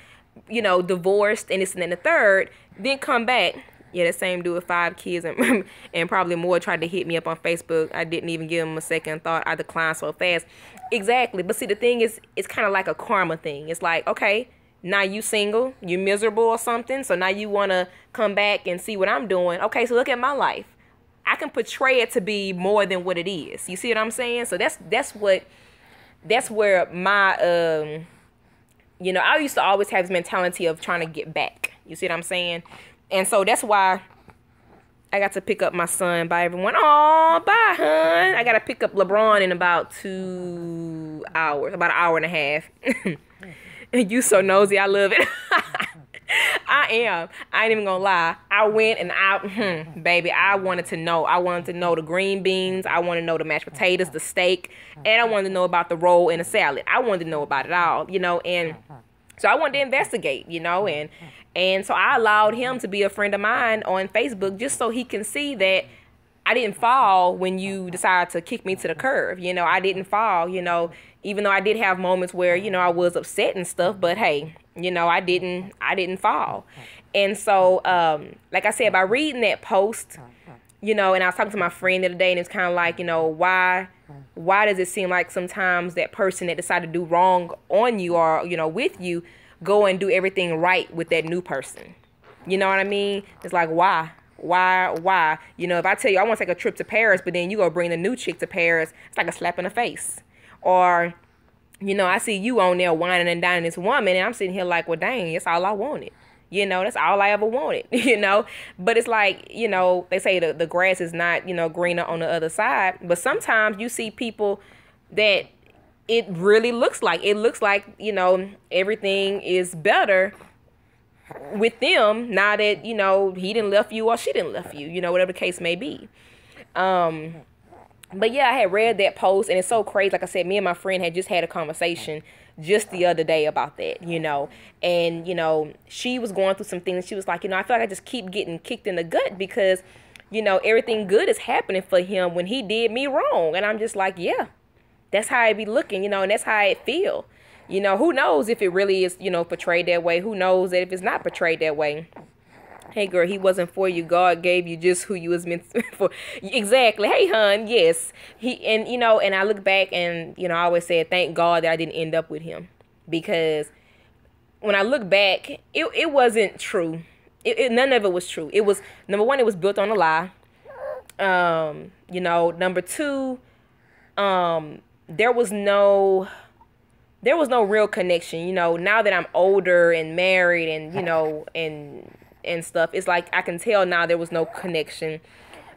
[SPEAKER 1] you know, divorced and this and then the third, then come back. Yeah, that same dude with 5 kids and probably more tried to hit me up on Facebook. I didn't even give him a second thought. I declined so fast. Exactly. But see, the thing is, it's kind of like a karma thing. It's like, okay, now you single, you miserable or something. So now you want to come back and see what I'm doing. Okay, so look at my life. I can portray it to be more than what it is. You see what I'm saying? So that's where my, you know, I used to always have this mentality of trying to get back. You see what I'm saying? And so that's why I got to pick up my son. Bye, everyone. Aw, bye, hun. I got to pick up LeBron in about 2 hours, about an hour and a half. You so nosy. I love it. I am. I ain't even gonna lie. I went and baby, I wanted to know. I wanted to know the green beans. I wanted to know the mashed potatoes, the steak, and I wanted to know about the roll and the salad. I wanted to know about it all, you know, and so I wanted to investigate, you know, and so I allowed him to be a friend of mine on Facebook just so he can see that I didn't fall when you decided to kick me to the curb. You know, I didn't fall, you know, even though I did have moments where, you know, I was upset and stuff, but hey, you know, I didn't fall. And so, like I said, by reading that post, you know, and I was talking to my friend the other day, and it's kind of like, you know, why does it seem like sometimes that person that decided to do wrong on you or, you know, with you, go and do everything right with that new person? You know what I mean? It's like, why? You know, if I tell you I want to take a trip to Paris, but then you go bring the new chick to Paris, it's like a slap in the face. Or, you know, I see you on there whining and dining this woman, and I'm sitting here like, well, dang, that's all I wanted. You know, that's all I ever wanted, you know. But it's like, you know, they say the grass is not, you know, greener on the other side. But sometimes you see people that it really looks like, you know, everything is better with them now that, you know, he didn't left you or she didn't left you, you know, whatever the case may be. But yeah, I had read that post, and it's so crazy. Like I said, me and my friend had just had a conversation just the other day about that, you know. And, you know, she was going through some things. She was like, you know, I feel like I just keep getting kicked in the gut because, you know, everything good is happening for him when he did me wrong. And I'm just like, yeah, that's how it be looking, you know, and that's how it feel. You know, who knows if it really is, you know, portrayed that way? Who knows that if it's not portrayed that way? Hey, girl, he wasn't for you. God gave you just who you was meant for. Exactly. Hey, hon, yes. And, you know, and I look back and, you know, I always said, thank God that I didn't end up with him. Because when I look back, it wasn't true. None of it was true. It was, number one, it was built on a lie. You know, number two, there was no real connection. You know, now that I'm older and married and, you know, and stuff, it's like I can tell now there was no connection.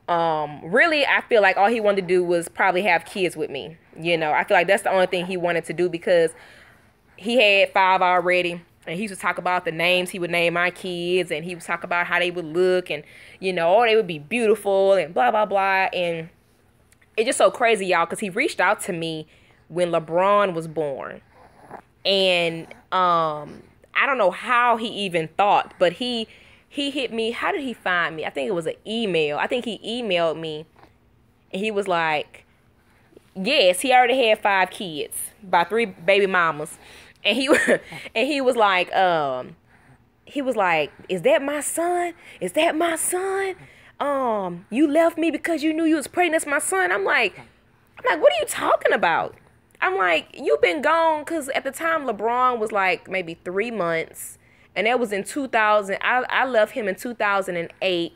[SPEAKER 1] Really, I feel like all he wanted to do was probably have kids with me. You know, I feel like that's the only thing he wanted to do because he had 5 already. And he used to talk about the names he would name my kids, and he would talk about how they would look, and, you know, oh, they would be beautiful and blah, blah, blah. And it's just so crazy, y'all, because he reached out to me when LeBron was born. And I don't know how he even thought, but he hit me. How did he find me? I think it was an email. I think he emailed me, and he was like, yes, he already had 5 kids by 3 baby mamas. And he was like, is that my son? Is that my son? You left me because you knew you was pregnant. That's my son. I'm like, what are you talking about? I'm like, you've been gone, because at the time LeBron was like maybe 3 months. And that was in 2000. I left him in 2008.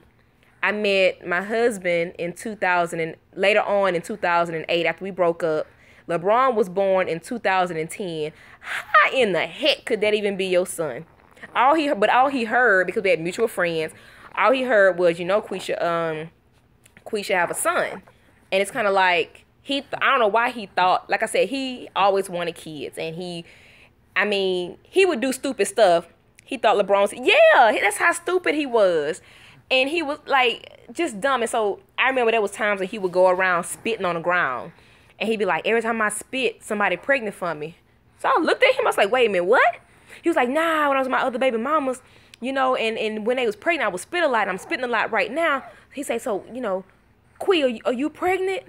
[SPEAKER 1] I met my husband in 2000 and later on in 2008 after we broke up. LeBron was born in 2010. How in the heck could that even be your son? All he heard, because we had mutual friends, all he heard was, you know, Quisha have a son. And it's kind of like, I don't know why he thought, like I said, he always wanted kids. And he would do stupid stuff. He thought LeBron was, yeah, that's how stupid he was. And he was like, just dumb. And so I remember there was times when he would go around spitting on the ground. And he'd be like, every time I spit, somebody pregnant for me. So I looked at him, I was like, wait a minute, what? He was like, nah, when I was with my other baby mamas, you know, and when they was pregnant, I would spit a lot. And I'm spitting a lot right now. He said, so, you know, Quee, are you pregnant?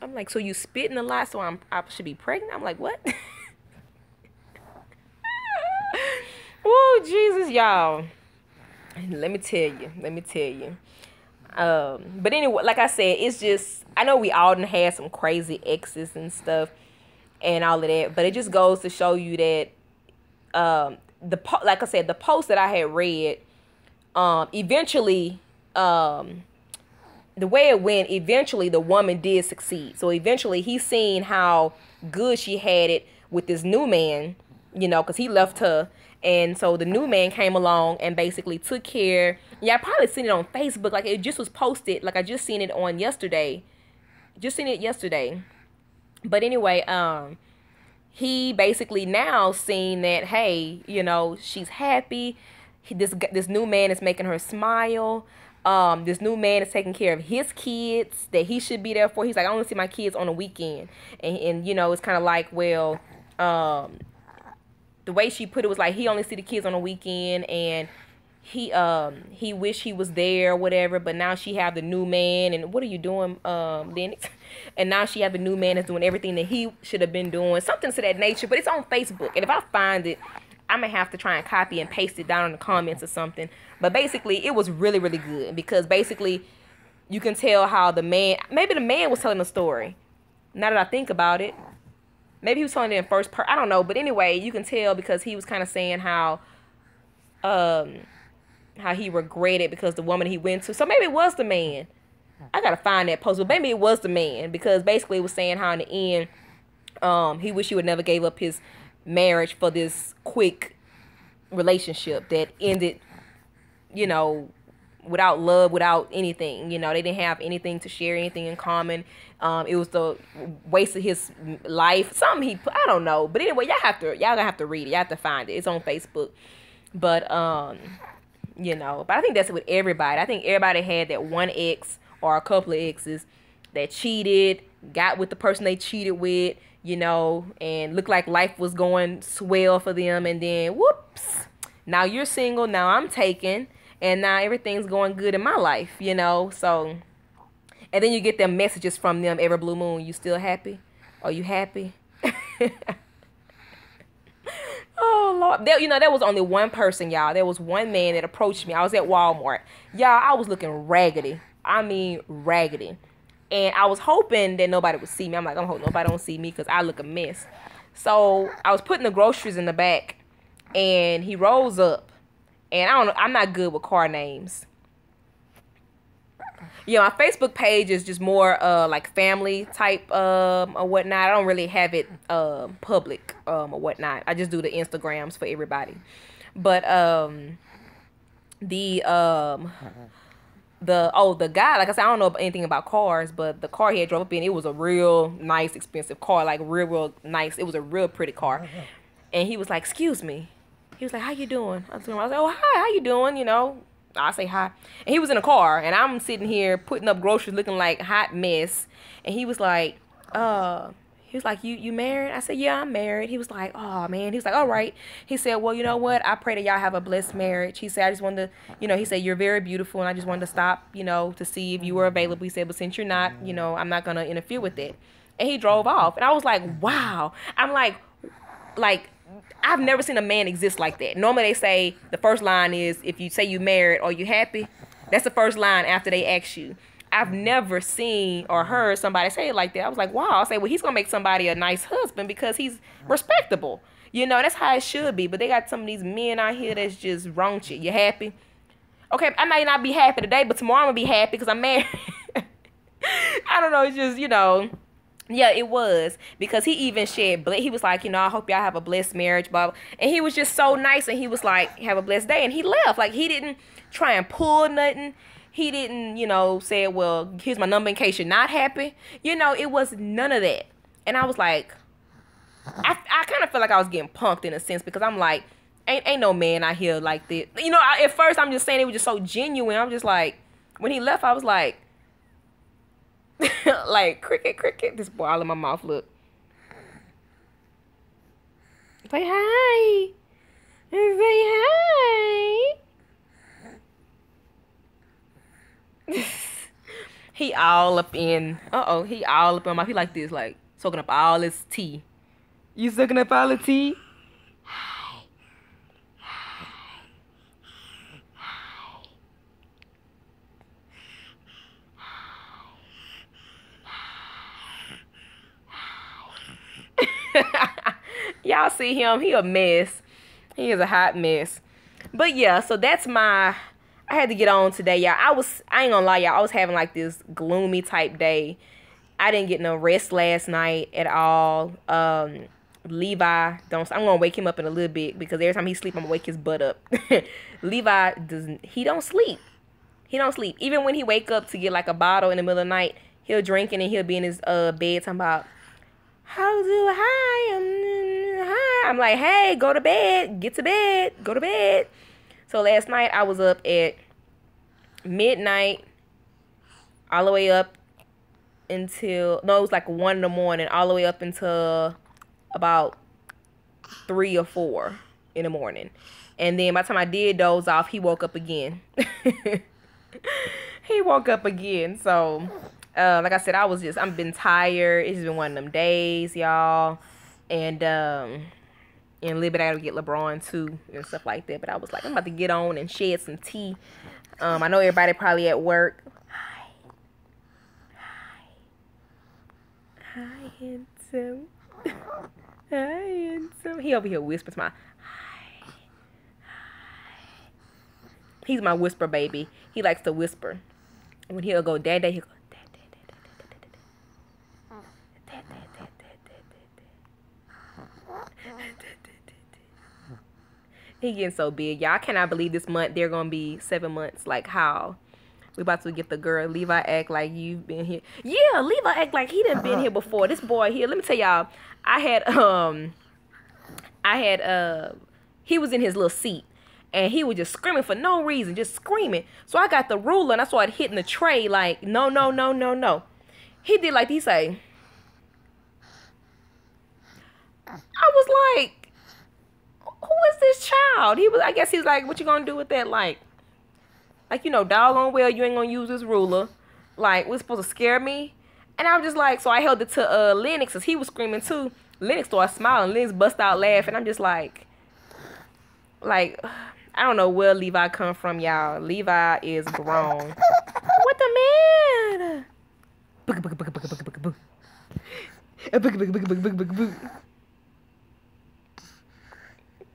[SPEAKER 1] I'm like, so you spitting a lot, so I should be pregnant? I'm like, what? Woo, Jesus, y'all. Let me tell you. But anyway, like I said, it's just, I know we all done had some crazy exes and stuff and all of that, but it just goes to show you that, like I said, the post that I had read, eventually, the way it went, eventually the woman did succeed. So eventually he seen how good she had it with this new man, you know, because he left her. And so the new man came along and basically took care. Yeah, I probably seen it on Facebook. Like, it just was posted. Like, I just seen it on yesterday. But anyway, he basically now seen that, hey, you know, she's happy. This new man is making her smile. This new man is taking care of his kids that he should be there for. He's like, I only see my kids on the weekend. And you know, it's kind of like, well, the way she put it was like, he only see the kids on the weekend, and he wished he was there or whatever, but now she have the new man, and what are you doing, Lennox? And now she have the new man that's doing everything that he should have been doing, something to that nature. But it's on Facebook, and if I find it, I'm gonna have to try and copy and paste it down in the comments or something. But basically, it was really, really good, because basically you can tell how the man, maybe the man was telling the story. Now that I think about it, maybe he was telling it in first person. I don't know, but anyway, you can tell because he was kind of saying how he regretted because the woman he went to. So maybe it was the man. I gotta find that post, but maybe it was the man, because basically it was saying how in the end, he wished he would never gave up his marriage for this quick relationship that ended, you know, without love, without anything. You know, they didn't have anything to share, anything in common. It was the waste of his life. Something I don't know. But anyway, y'all gonna have to read it. Y'all have to find it. It's on Facebook. But you know, but I think that's with everybody. I think everybody had that one ex or a couple of exes that cheated, got with the person they cheated with, you know, and looked like life was going swell for them, and then whoops, now you're single, now I'm taken, and now everything's going good in my life, you know. So, and then you get them messages from them every blue moon. You still happy? Are you happy? Oh, Lord. You know, there was only one person, y'all. There was one man that approached me. I was at Walmart. Y'all, I was looking raggedy. I mean, raggedy. And I was hoping that nobody would see me. I'm like, I'm hoping nobody don't see me because I look a mess. So I was putting the groceries in the back, and he rolls up. And I don't know, I'm not good with car names. Yeah, my Facebook page is just more like family type or whatnot. I don't really have it public or whatnot. I just do the Instagrams for everybody. But the guy, like I said, I don't know anything about cars, but the car he had drove up in, it was a real nice, expensive car, like real nice. It was a real pretty car. And he was like, "Excuse me." He was like, "How you doing?" I was like, "Oh, hi, how you doing?" You know, I say hi. And he was in a car, and I'm sitting here putting up groceries looking like hot mess. And he was like, you married? I said, "Yeah, I'm married." He was like, "Oh, man." He was like, "All right." He said, "Well, you know what? I pray that y'all have a blessed marriage." He said, "I just wanted to, you know," he said, "You're very beautiful, and I just wanted to stop, you know, to see if you were available." He said, "But since you're not, you know, I'm not going to interfere with that." And he drove off. And I was like, wow. I'm like, I've never seen a man exist like that. Normally they say the first line is, if you say you married or you happy, that's the first line after they ask you. I've never seen or heard somebody say it like that. I was like, wow. I say, well, he's going to make somebody a nice husband because he's respectable. You know, that's how it should be. But they got some of these men out here that's just wrong shit. You happy? Okay, I might not be happy today, but tomorrow I'm going to be happy because I'm married. I don't know. It's just, you know. Yeah, it was, because he even shared, he was like, you know, "I hope y'all have a blessed marriage, Bob." And he was just so nice, and he was like, "Have a blessed day," and he left. Like, he didn't try and pull nothing. He didn't, you know, say, "Well, here's my number in case you're not happy." You know, it was none of that. And I was like, I kind of feel like I was getting punked in a sense, because I'm like, ain't no man out here like this. You know, at first I'm just saying it was just so genuine. I'm just like, when he left, I was like, like, cricket. This boy all in my mouth, look. Say hi. Say hi. He all up in, he all up in my, he like this, like, soaking up all his tea. You soaking up all the tea? Hi. Y'all see him, he a mess. He is a hot mess. But yeah, so that's I had to get on today, y'all. I ain't gonna lie, y'all, I was having like this gloomy type day. I didn't get no rest last night at all. Levi, I'm gonna wake him up in a little bit, because every time he sleep, I'm gonna wake his butt up. Levi he don't sleep. He don't sleep. Even when he wake up to get like a bottle in the middle of the night, he'll drink it and he'll be in his bed talking about, hi. I'm like, hey, go to bed. Get to bed. Go to bed. So last night I was up at midnight, all the way up until, no, it was like 1 in the morning, all the way up until about 3 or 4. in the morning. And then by the time I did doze off, he woke up again. He woke up again. So, like I said, I've been tired. It's been one of them days, y'all. And a little bit I gotta get LeBron too and stuff like that. But I was like, I'm about to get on and shed some tea. I know everybody probably at work. Hi, handsome. Hi, handsome. He over here whispers my hi. He's my whisper baby. He likes to whisper. And when he'll go dad, he'll go dad, dad, dad, dad, dad, dad, dad, dad, dad, dad, dad. He getting so big, y'all. I cannot believe this month they're gonna be 7 months. Like how? We about to get the girl. Levi act like you've been here. Yeah, Levi act like he done been here before. This boy here. Let me tell y'all. He was in his little seat. And he was just screaming for no reason. Just screaming. So I got the ruler and I started hitting the tray like, no, no, no, no, no. He did like he say. I was like, who is this child? I guess he's like, what you gonna do with that? Like, you know, doggone well, you ain't gonna use this ruler. Like, what's supposed to scare me? And I was just like, so I held it to Lennox, because he was screaming too. Lennox started smiling. Lennox bust out laughing. I'm just like, I don't know where Levi come from, y'all. Levi is grown. What the man?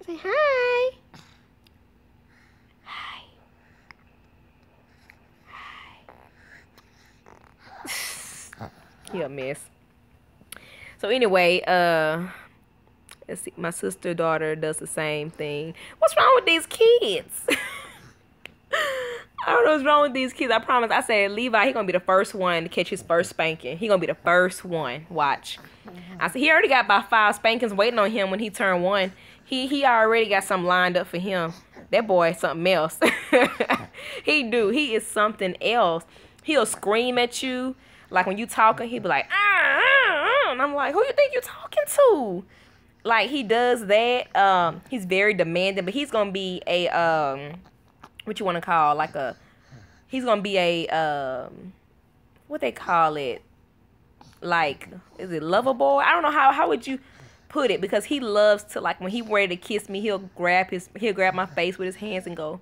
[SPEAKER 1] Say hi. He a mess. So anyway, let's see. My sister daughter does the same thing. What's wrong with these kids? I don't know what's wrong with these kids. I promise. I said Levi, he gonna be the first one to catch his first spanking. He gonna be the first one. Watch. I said he already got about 5 spankings waiting on him when he turned 1. He already got something lined up for him. That boy is something else. He do. He is something else. He'll scream at you. Like when you talking, he'll be like, ah, ah, ah. And I'm like, who you think you talking to? Like he does that. He's very demanding, but he's gonna be a what you want to call like a. He's gonna be a what they call it, like is it lover boy? I don't know how would you put it, because he loves to, like when he ready to kiss me, he'll grab my face with his hands and go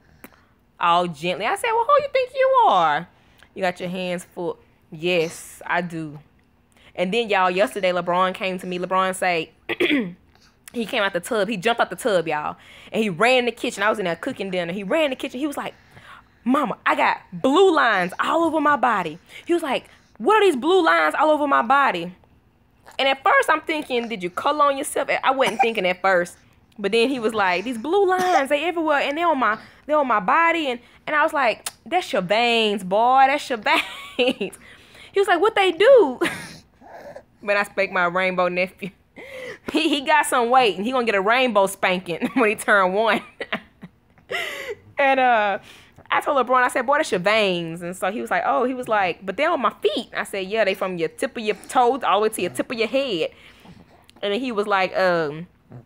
[SPEAKER 1] all gently. I said, well, who you think you are? You got your hands full. Yes, I do. And then y'all, yesterday LeBron came to me. LeBron say he came out the tub. He jumped out the tub, y'all, and he ran in the kitchen. I was in there cooking dinner. He ran in the kitchen. He was like, Mama, I got blue lines all over my body. He was like, what are these blue lines all over my body? And at first I'm thinking, did you color on yourself? I wasn't thinking at first. But then he was like, these blue lines, they everywhere, and they're on my body. And I was like, that's your veins, boy. That's your veins. He was like, what they do? But I spanked my rainbow nephew. He got some weight, and he gonna get a rainbow spanking when he turned 1. And I told LeBron, I said, boy, that's your veins. And so he was like, but they're on my feet. I said, yeah, they from your tip of your toes all the way to your tip of your head. And then he was like,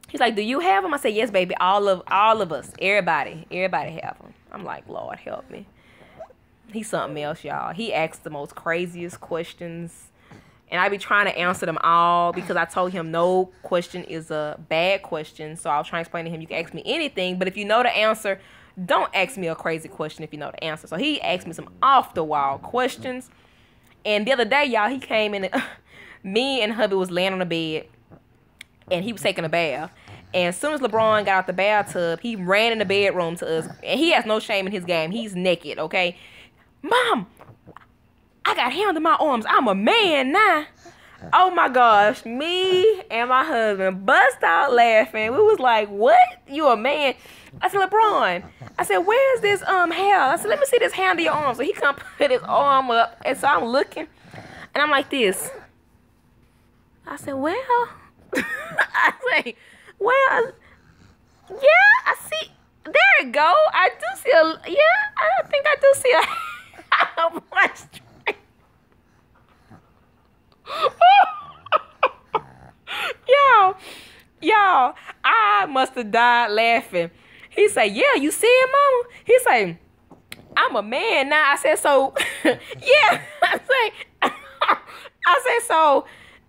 [SPEAKER 1] he's like, do you have them? I said, yes, baby, all of us, everybody have them. I'm like, Lord, help me. He's something else, y'all. He asks the most craziest questions. And I be trying to answer them all, because I told him no question is a bad question. So I was trying to explain to him, you can ask me anything, but if you know the answer, don't ask me a crazy question if you know the answer. So he asked me some off-the-wall questions. And the other day, y'all, he came in, and me and hubby was laying on the bed, and he was taking a bath. And as soon as LeBron got out the bathtub, he ran in the bedroom to us. And he has no shame in his game. He's naked, okay? Mom, I got hands in my arms. I'm a man now. Oh my gosh. Me and my husband bust out laughing. We was like, what? You a man? I said, LeBron. I said, where's this hair? I said, let me see this hair under your arm. So he come put his arm up. And so I'm looking. And I'm like this. I said, well. I say, well, yeah, I see. There you go. I do see I think I do see y'all, I must have died laughing. He said, yeah, you see it, mama? He said, I'm a man now. I said, so, yeah.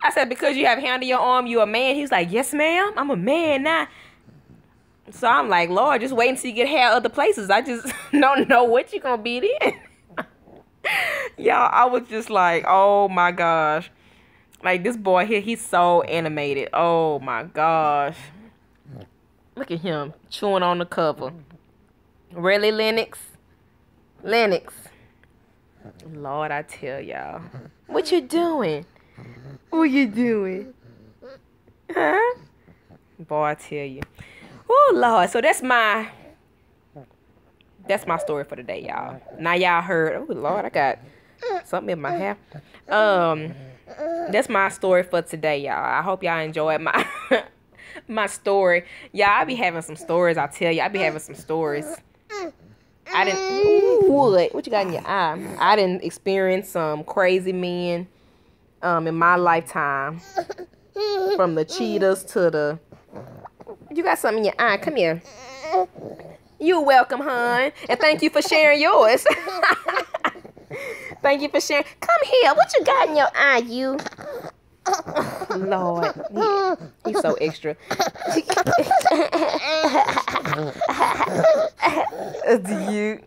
[SPEAKER 1] I said, because you have hand on your arm, you a man? He was like, yes, ma'am. I'm a man now. So I'm like, Lord, just wait until you get hair other places. I just don't know what you're going to be then. Y'all, I was just like, oh, my gosh. Like, this boy here, he's so animated. Oh, my gosh. Look at him chewing on the cover. Really, Lennox? Lennox. Lord, I tell y'all. What you doing? What you doing? Huh? Boy, I tell you. Oh, Lord. So that's my story for today, y'all. Now y'all heard. Oh, Lord, I got something in my hair. That's my story for today, y'all. I hope y'all enjoyed my story. Y'all, I be having some stories, I tell you. I be having some stories. I didn't... Ooh, what you got in your eye? I didn't experience some crazy men in my lifetime. From the cheetahs to the... You got something in your eye. Come here. You're welcome, hon. And thank you for sharing yours. Thank you for sharing. Come here. What you got in your eye, you? Lord. He's so extra. You.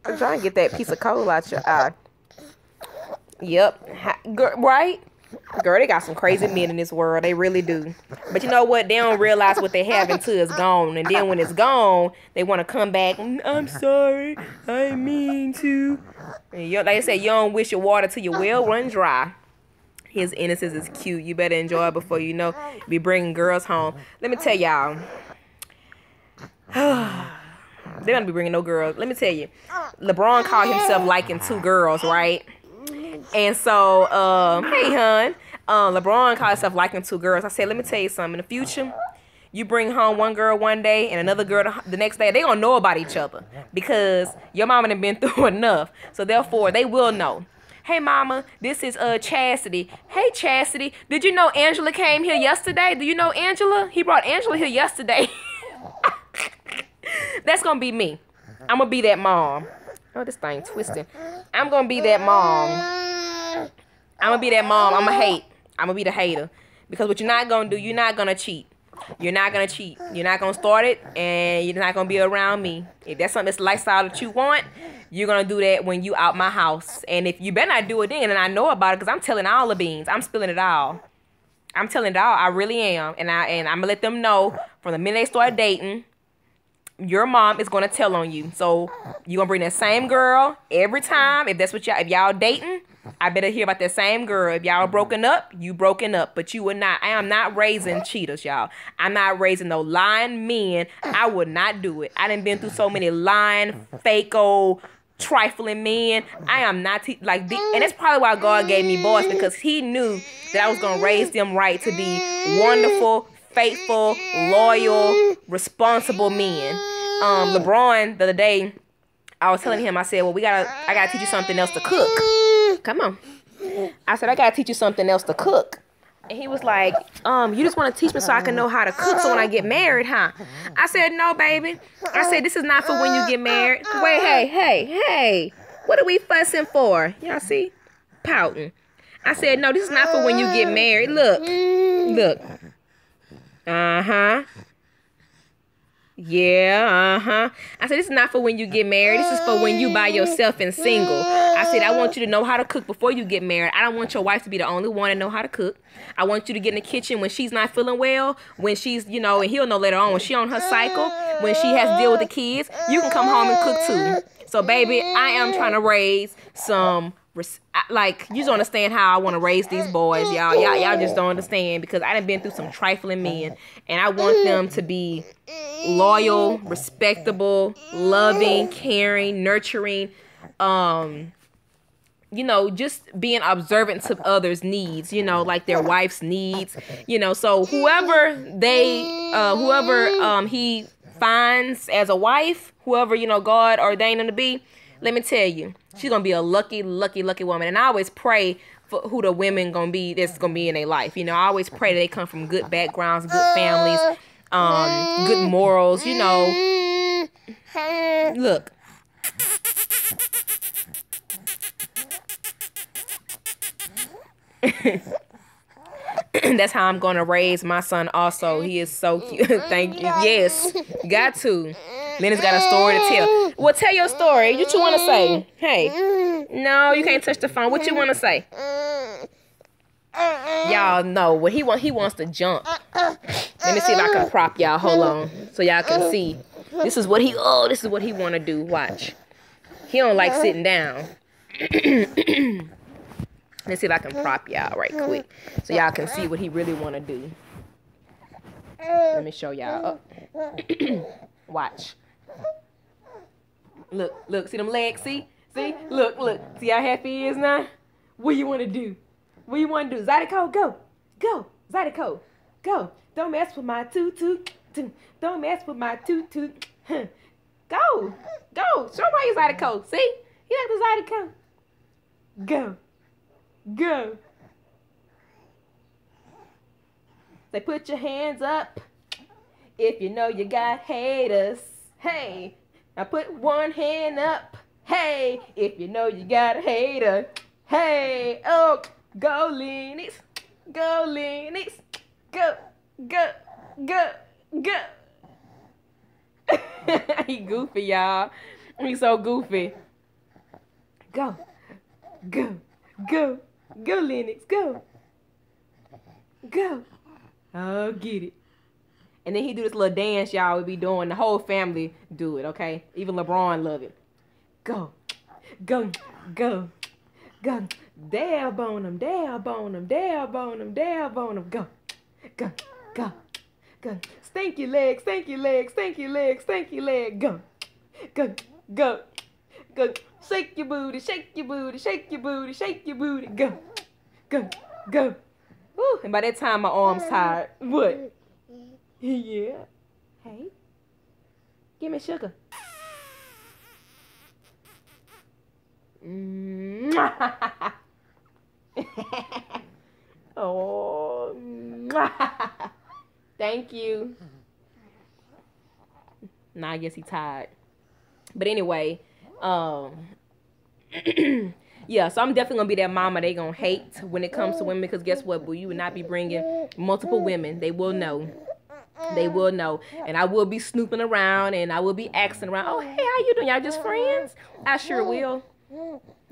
[SPEAKER 1] I'm trying to get that piece of coal out your eye. Yep. Right? Girl, they got some crazy men in this world. They really do. But you know what? They don't realize what they have until it's gone. And then when it's gone, they want to come back. I'm sorry. I didn't mean to. And like I said, you don't wish your water till your well run dry. His innocence is cute. You better enjoy it before you know. Be bringing girls home. Let me tell y'all. They're going to be bringing no girls. Let me tell you. LeBron called himself liking 2 girls, right? And so, hey, hon. LeBron called himself liking 2 girls. I said, let me tell you something. In the future, you bring home one girl one day and another girl the next day. They going to know about each other because your mama done been through enough. So, therefore, they will know. Hey, mama, this is Chastity. Hey, Chastity, did you know Angela came here yesterday? Do you know Angela? He brought Angela here yesterday. That's going to be me. I'm going to be that mom. Oh, this thing twisting. I'm going to be that mom. I'm going to be that mom. I'm going to hate. I'm going to be the hater. Because what you're not going to do, you're not going to cheat. You're not going to cheat. You're not going to start it, and you're not going to be around me. If that's something that's the lifestyle that you want, you're going to do that when you out my house. And if you better not do it then, and I know about it because I'm telling all the beans. I'm spilling it all. I'm telling it all. I really am. And I'm going to let them know from the minute they start dating, your mom is going to tell on you. So you're going to bring that same girl every time. If that's what if y'all dating, I better hear about that same girl. If y'all broken up, you broken up. But you would not. I am not raising cheaters, y'all. I'm not raising no lying men. I would not do it. I done been through so many lying, fake old, trifling men. I am not and that's probably why God gave me boys, because he knew that I was going to raise them right to be wonderful, faithful, loyal, responsible men. LeBron, the other day, I was telling him, I said, well, I gotta teach you something else to cook. Come on. I said, I gotta teach you something else to cook. And he was like, you just want to teach me so I can know how to cook so when I get married, huh? I said, no, baby. I said, this is not for when you get married. Wait, hey. What are we fussing for? Y'all see? Pouting. I said, no, this is not for when you get married. Look. Uh-huh. Yeah, uh-huh. I said, this is not for when you get married. This is for when you by yourself and single. I said, I want you to know how to cook before you get married. I don't want your wife to be the only one to know how to cook. I want you to get in the kitchen when she's not feeling well, when she's, and he'll know later on, when she on her cycle, when she has to deal with the kids, you can come home and cook too. So, baby, I am trying to raise some... you don't understand how I want to raise these boys, y'all. Y'all just don't understand, because I done been through some trifling men, and I want them to be loyal, respectable, loving, caring, nurturing, just being observant to others' needs, like their wife's needs, so whoever he finds as a wife, whoever, God ordained them to be, let me tell you, she's going to be a lucky, lucky, lucky woman. And I always pray for who the women going to be that's going to be in their life. I always pray that they come from good backgrounds, good families. good morals, you know. Look. That's how I'm gonna raise my son also. He is so cute. Thank you. Yes, you got to. Lennox got a story to tell. Well, tell your story. What you want to say? Hey. No, you can't touch the phone. What you want to say? Y'all know what he wants to jump. Let me see if I can prop y'all. Hold on. So y'all can see. This is what he want to do. Watch. He don't like sitting down. Let's see if I can prop y'all right quick so y'all can see what he really want to do. Let me show y'all. Watch. Look, see them legs? See? Look. See how happy he is now? What you want to do? What you want to do? Zydeco, go. Zydeco, go. Don't mess with my tutu. Don't mess with my tutu. Go. Show my Zydeco. See? He like the Zydeco. Go. Say, put your hands up if you know you got haters. Hey, now put one hand up. Hey, if you know you got a hater. Hey, oh, go Lennox. Go. He goofy, y'all. He's so goofy. Go, Lennox, go. Oh, get it. And then he do this little dance y'all would be doing. The whole family do it, okay? Even LeBron love it. Go. Dab on him. Go. Stanky leg. Go. Shake your booty. Go. Woo. And by that time, my arm's tired. What? Yeah. Hey. Give me sugar. Oh. Thank you. Nah, I guess he tired. But anyway, yeah, so I'm definitely gonna be that mama they gonna hate when it comes to women, because guess what, boo? You will not be bringing multiple women. They will know. And I will be snooping around, and I will be asking around, oh, hey, how you doing? Y'all just friends? I sure will.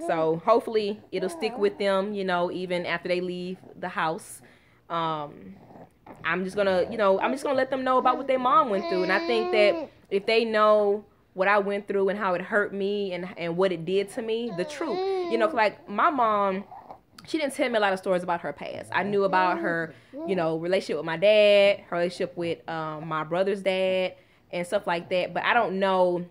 [SPEAKER 1] So hopefully it'll stick with them, you know, even after they leave the house. I'm just gonna let them know about what their mom went through. And I think that if they know what I went through and how it hurt me and what it did to me, the truth, you know, like my mom, she didn't tell me a lot of stories about her past. I knew about her, you know, relationship with my dad, her relationship with my brother's dad and stuff like that. But I don't know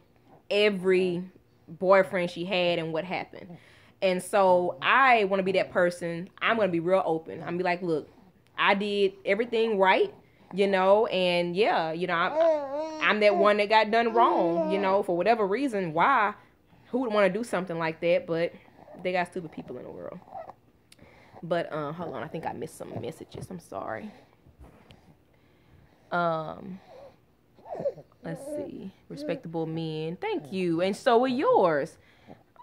[SPEAKER 1] every boyfriend she had and what happened. And so I want to be that person. I'm going to be real open. I'm going to be like, look, I did everything right, you know, and yeah, you know, I'm that one that got done wrong, you know, for whatever reason. Why? Who would want to do something like that? But they got stupid people in the world. But hold on, I think I missed some messages. I'm sorry. Let's see. Respectable men. Thank you. And so are yours.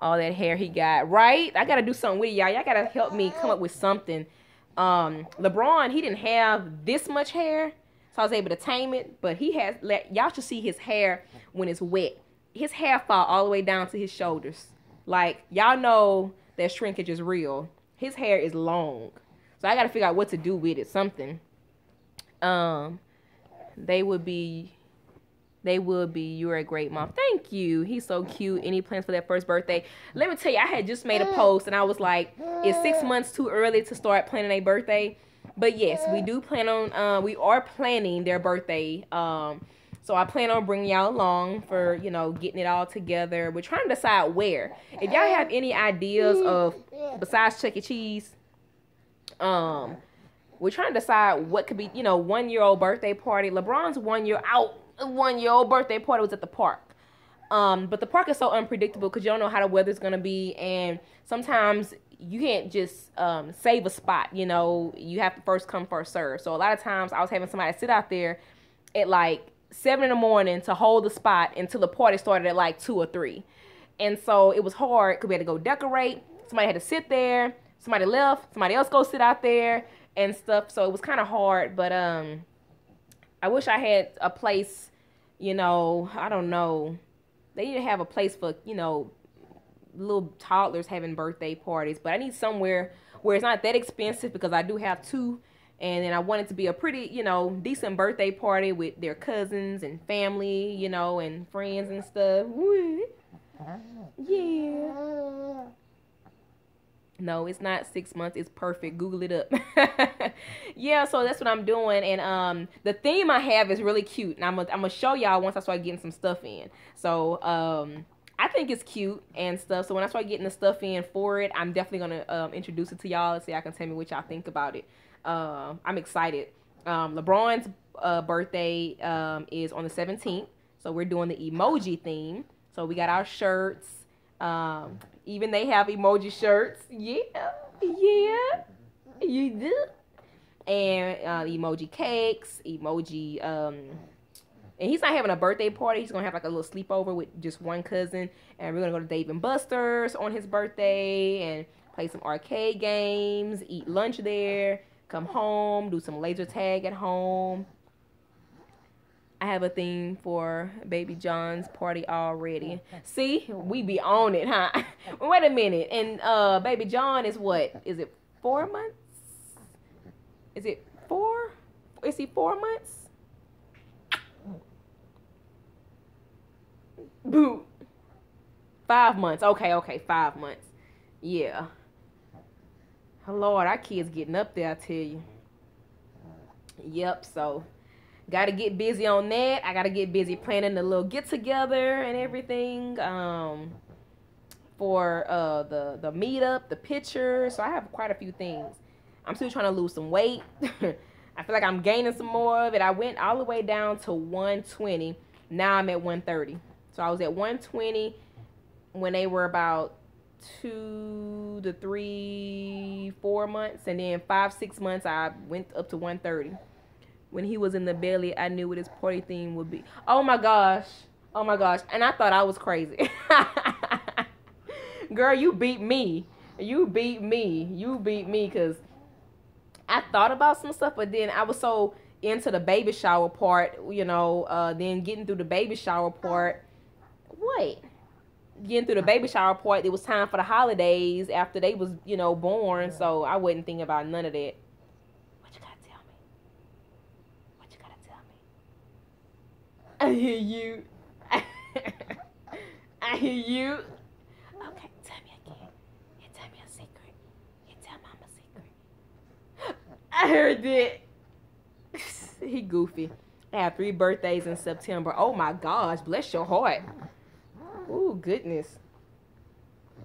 [SPEAKER 1] All that hair he got, right? I gotta do something with it, y'all. Y'all gotta help me come up with something. LeBron, he didn't have this much hair, so I was able to tame it. But he has, y'all should see his hair when it's wet. His hair fall all the way down to his shoulders. Like, y'all know that shrinkage is real. His hair is long. So I got to figure out what to do with it. Something. They would be, you're a great mom. Thank you. He's so cute. Any plans for that first birthday? Let me tell you, I had just made a post and I was like, it's 6 months too early to start planning a birthday. But yes, we do plan on, we are planning their birthday. So I plan on bringing y'all along for, you know, getting it all together. We're trying to decide where. If y'all have any ideas of, besides Chuck E. Cheese, we're trying to decide what could be, you know, 1-year-old birthday party. LeBron's 1-year-old birthday party was at the park. But the park is so unpredictable because you don't know how the weather's going to be. And sometimes you can't just save a spot, you know. You have to first come, first serve. So a lot of times I was having somebody sit out there at like 7 in the morning to hold the spot until the party started at like 2 or 3. And so it was hard because we had to go decorate. Somebody had to sit there. Somebody left. Somebody else go sit out there and stuff. So it was kind of hard. But I wish I had a place, you know, I don't know. They need to have a place for, you know, little toddlers having birthday parties. But I need somewhere where it's not that expensive because I do have 2. And then I want it to be a pretty, you know, decent birthday party with their cousins and family, you know, and friends and stuff. Yeah. No, it's not 6 months. It's perfect. Google it up. Yeah, so that's what I'm doing. And the theme I have is really cute. And I'm gonna show y'all once I start getting some stuff in. So I think it's cute and stuff. So when I start getting the stuff in for it, I'm definitely gonna introduce it to y'all and so y'all can tell me what y'all think about it. I'm excited. LeBron's birthday is on the 17th. So we're doing the emoji theme. So we got our shirts. Even they have emoji shirts. Yeah, you do. And emoji cakes, emoji. And he's not having a birthday party. He's gonna have like a little sleepover with just one cousin. And we're gonna go to Dave and Buster's on his birthday and play some arcade games, eat lunch there, come home, do some laser tag at home. I have a theme for Baby John's party already. See, we be on it, huh? Wait a minute. And Baby John is what? Is it 4 months? Is it 4? Is he 4 months? Boo. 5 months. Okay, 5 months. Yeah. Lord, our kids getting up there, I tell you. Yep, so got to get busy on that. I got to get busy planning the little get together and everything for the meetup, the pictures. So I have quite a few things. I'm still trying to lose some weight. I feel like I'm gaining some more of it. I went all the way down to 120. Now I'm at 130. So I was at 120 when they were about 2 to 3, 4 months. And then 5, 6 months, I went up to 130. When he was in the belly, I knew what his party theme would be. Oh my gosh. Oh my gosh. And I thought I was crazy. Girl, you beat me. You beat me. You beat me because I thought about some stuff, but then I was so into the baby shower part, you know, then getting through the baby shower part. What? Getting through the baby shower part, it was time for the holidays after they was, you know, born. So I wasn't thinking about none of that. I hear you. I hear you. Okay, tell me again. You tell me a secret. You tell mama a secret. I heard that. He goofy. I have 3 birthdays in September. Oh my gosh, bless your heart. Ooh, goodness.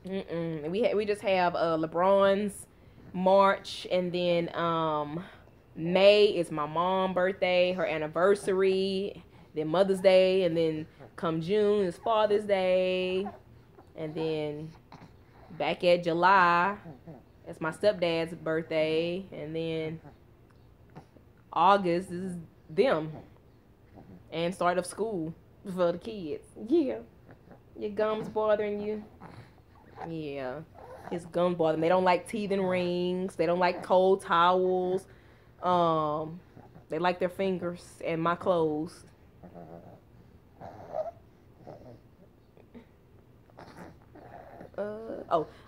[SPEAKER 1] We just have LeBron's March, and then May is my mom's birthday, her anniversary. Then Mother's Day, and then come June is Father's Day, and then back at July, it's my stepdad's birthday, and then August is them, and start of school for the kids. Yeah, your gums bothering you? Yeah, his gums bother them. They don't like teething rings. They don't like cold towels. They like their fingers and my clothes.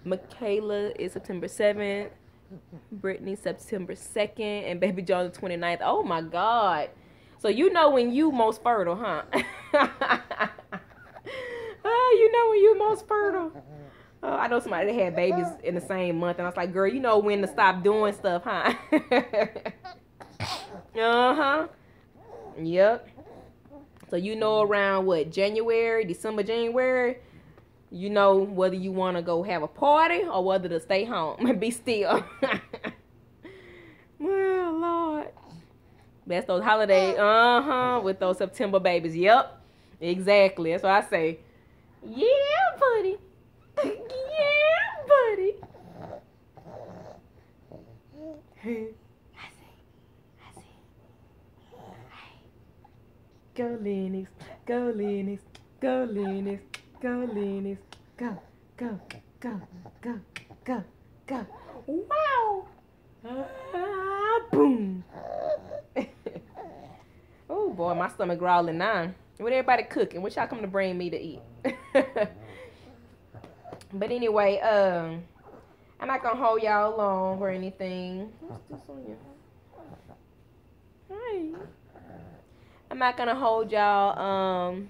[SPEAKER 1] Michaela is September 7th, Brittany September 2nd, and Baby John the 29th. Oh my God. So you know when you most fertile, huh? You know when you most fertile. I know somebody that had babies in the same month, and I was like, girl, you know when to stop doing stuff, huh? Uh-huh. Yep. So you know around what, January, December, January, you know whether you want to go have a party or whether to stay home and be still. Oh, Lord. That's those holidays, with those September babies. Yep, exactly. That's what I say. Yeah, buddy. Yeah, buddy. Go Lennox, go Lennox, go Lennox, go Lennox, go, go, go, go, go, go. Wow! Boom! Oh boy, my stomach growling now. What everybody cooking? What y'all come to bring me to eat? But anyway, I'm not gonna hold y'all long or anything. What's this on you? Hi. I'm not gonna hold y'all.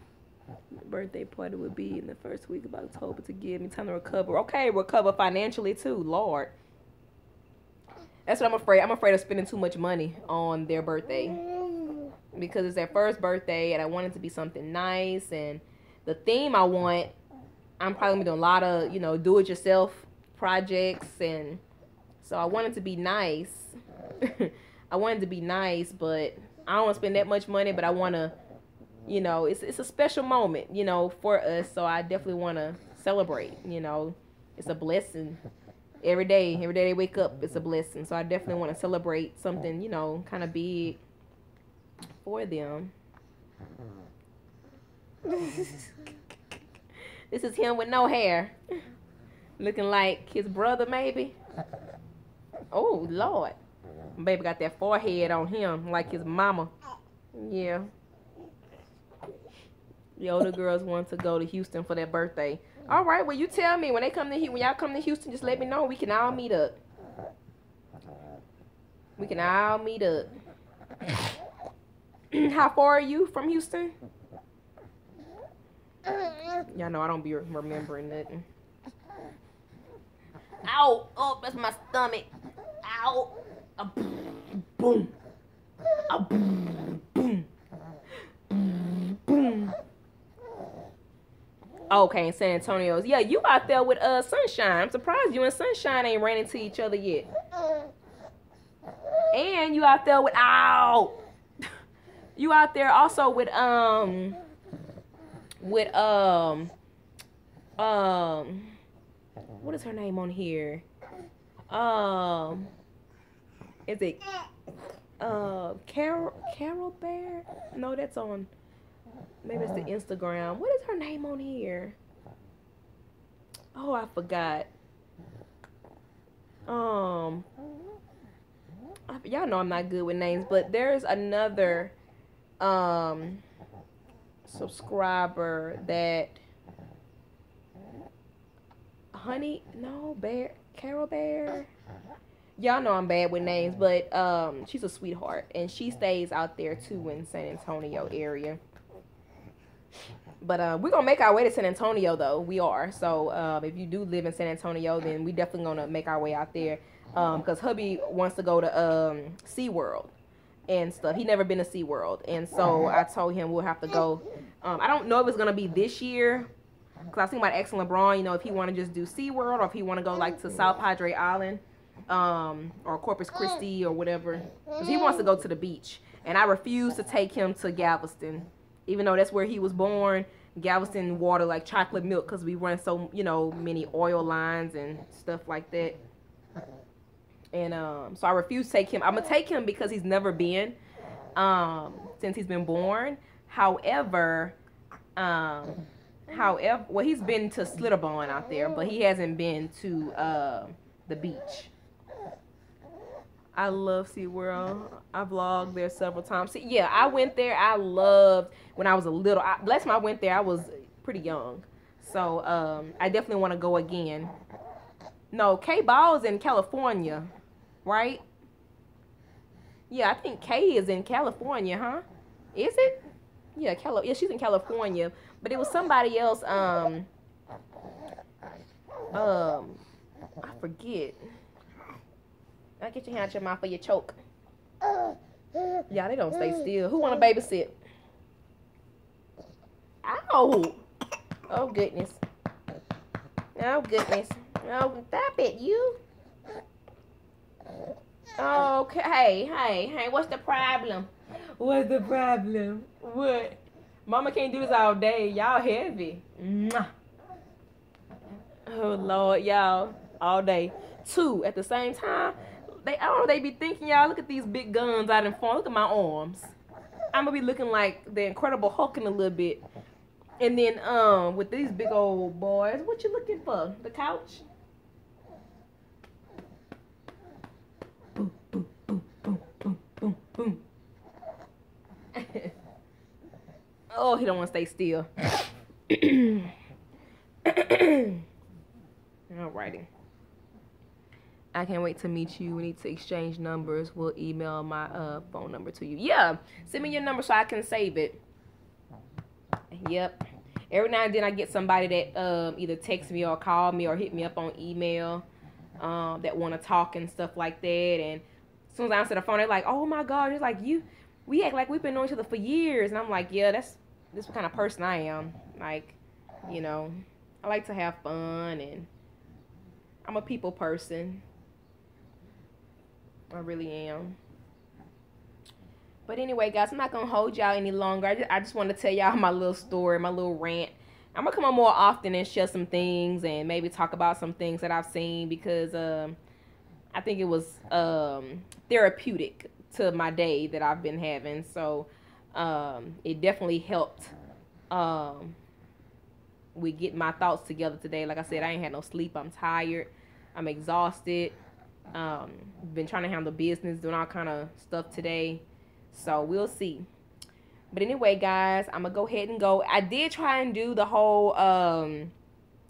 [SPEAKER 1] Birthday party would be in the first week of October to give me time to recover. Okay, recover financially too, Lord. That's what I'm afraid. I'm afraid of spending too much money on their birthday because it's their first birthday and I want it to be something nice. And the theme I want, I'm probably gonna be doing a lot of, do-it-yourself projects, and so I want it to be nice. I want it to be nice, but I don't want to spend that much money. But I want to, it's a special moment, for us. So I definitely want to celebrate. It's a blessing. Every day they wake up, it's a blessing. So I definitely want to celebrate something, kind of big for them. This is him with no hair. Looking like his brother, maybe. Oh, Lord. Baby got that forehead on him like his mama. Yeah. The older girls want to go to Houston for their birthday. All right, well, you tell me when y'all come to Houston, just let me know. We can all meet up. We can all meet up. How far are you from Houston? Y'all know I don't be remembering nothing. Ow! Oh, that's my stomach. Ow! Boom! Boom! Boom! Boom! Okay, in San Antonio. Yeah, you out there with Sunshine. I'm surprised you and Sunshine ain't ran into each other yet. And you out there with you out there also with what is her name on here? Is it Carol Bear? No, that's on, maybe it's the Instagram. What is her name on here? Oh, I forgot. Y'all know I'm not good with names, but there's another subscriber that Carol Bear. Y'all know I'm bad with names, but she's a sweetheart, and she stays out there too in San Antonio area. But we're gonna make our way to San Antonio, though. We are. So if you do live in San Antonio, then we definitely gonna make our way out there. Because hubby wants to go to SeaWorld and stuff. He never been to SeaWorld, and so I told him we'll have to go. I don't know if it's gonna be this year, because I was thinking about asking LeBron, if he want to just do SeaWorld or if he want to go like to South Padre Island, or Corpus Christi or whatever. Because he wants to go to the beach, and I refuse to take him to Galveston, even though that's where he was born. Galveston water like chocolate milk because we run so many oil lines and stuff like that. And so I refuse to take him. I'm gonna take him because he's never been since he's been born. However, well, he's been to Slitterbone out there, but he hasn't been to the beach. I love SeaWorld. I vlogged there several times. See, yeah, I went there. I loved when I was a little. Last time I went there, I was pretty young. So I definitely want to go again. No, K-Ball's in California, right? Yeah, I think K is in California, huh? Is it? Yeah, yeah, she's in California. But it was somebody else. I forget. I'll get your hand out your mouth for your choke. Yeah, they don't stay still. Who want to babysit? Ow! Oh, goodness. Oh, goodness. Oh, stop it, you. Okay, hey, what's the problem? What's the problem? What? Mama can't do this all day. Y'all heavy. Mwah. Oh, Lord, y'all. All day. 2 at the same time. I don't know, they be thinking, y'all, look at these big guns out in front. Look at my arms. I'm gonna be looking like the Incredible Hulk in a little bit. And then with these big old boys, what you looking for? The couch? Boom, boom, boom, boom, boom, boom, boom. Oh, he don't want to stay still. Alrighty. I can't wait to meet you. We need to exchange numbers. We'll email my phone number to you. Yeah, send me your number so I can save it. Yep. Every now and then I get somebody that either text me or call me or hit me up on email that want to talk and stuff like that. And as soon as I answer the phone, they're like, "Oh my God!" It's like we act like we've been knowing each other for years. And I'm like, "Yeah, this is the kind of person I am. Like, you know, I like to have fun and I'm a people person. I really am." But anyway, guys, I'm not going to hold y'all any longer. I just want to tell y'all my little story, my little rant. I'm going to come on more often and share some things and maybe talk about some things that I've seen because I think it was therapeutic to my day that I've been having. So it definitely helped with getting my thoughts together today. Like I said, I ain't had no sleep. I'm tired. I'm exhausted. Been trying to handle business, doing all kind of stuff today. So we'll see. But anyway, guys, I'm going to go ahead and go. I did try and do the whole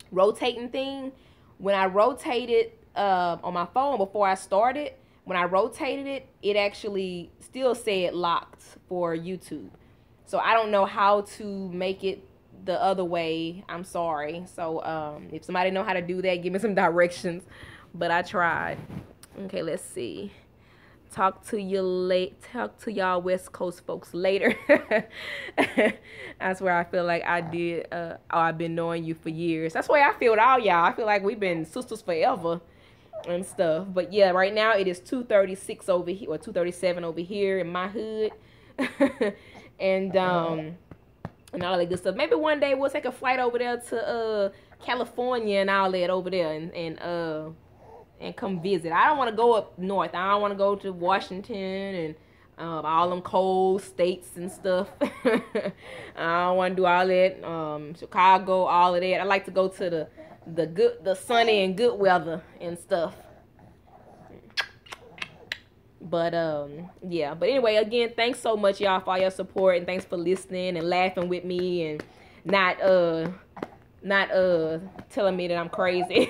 [SPEAKER 1] rotating thing. When I rotated on my phone before I started, when I rotated it, it actually still said locked for YouTube. So I don't know how to make it the other way. I'm sorry. So if somebody know how to do that, give me some directions. But I tried. Okay, let's see. Talk to y'all West Coast folks later. That's where I feel like I did. I've been knowing you for years. That's why I feel with all y'all. I feel like we've been sisters forever and stuff. But yeah, right now it is 2:36 over here or 2:37 over here in my hood, and all that good stuff. Maybe one day we'll take a flight over there to California and all that over there and come visit. I don't want to go up north. I don't want to go to Washington and all them cold states and stuff. I don't want to do all that. Chicago, all of that. I like to go to the sunny and good weather and stuff. But yeah. But anyway, again, thanks so much, y'all, for all your support, and thanks for listening and laughing with me and not telling me that I'm crazy.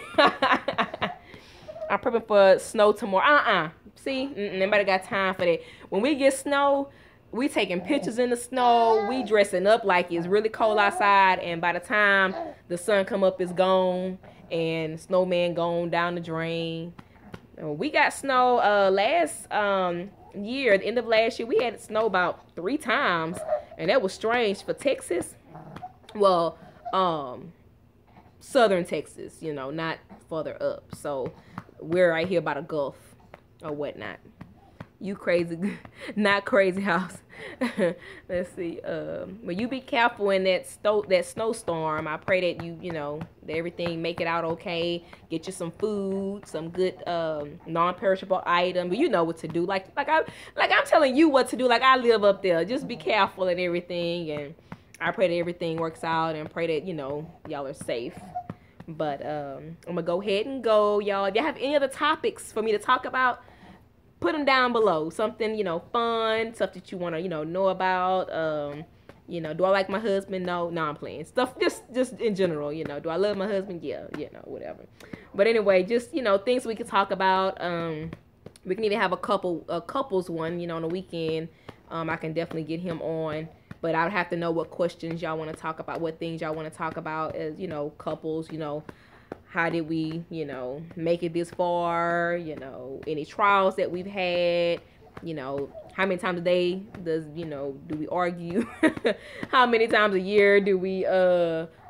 [SPEAKER 1] I'm prepping for snow tomorrow. See? Nobody got time for that. When we get snow, we taking pictures in the snow. We dressing up like it's really cold outside. And by the time the sun come up, it's gone. And snowman gone down the drain. We got snow last year. At the end of last year, we had snow about 3 times. And that was strange for Texas. Well, southern Texas, you know, not further up. So we're right here by the Gulf or whatnot. You crazy, not crazy house. Let's see. But you be careful in that snowstorm. I pray that you know, that everything make it out okay. Get you some food, some good non-perishable item. But you know what to do. Like I'm telling you what to do. Like I live up there. Just be careful and everything. And I pray that everything works out and pray that, you know, y'all are safe. But I'm gonna go ahead and go, y'all. If y'all have any other topics for me to talk about, put them down below. Something, you know, fun, stuff that you want to, you know about. You know, do I like my husband? No, I'm playing. Stuff just in general, you know. Do I love my husband? Yeah, you know, whatever. But anyway, just, you know, things we can talk about. We can even have a couples one, you know, on the weekend. I can definitely get him on. But I would have to know what questions y'all want to talk about, what things y'all want to talk about as, you know, couples, you know, how did we, you know, make it this far, you know, any trials that we've had, you know, how many times a day do we argue? How many times a year do we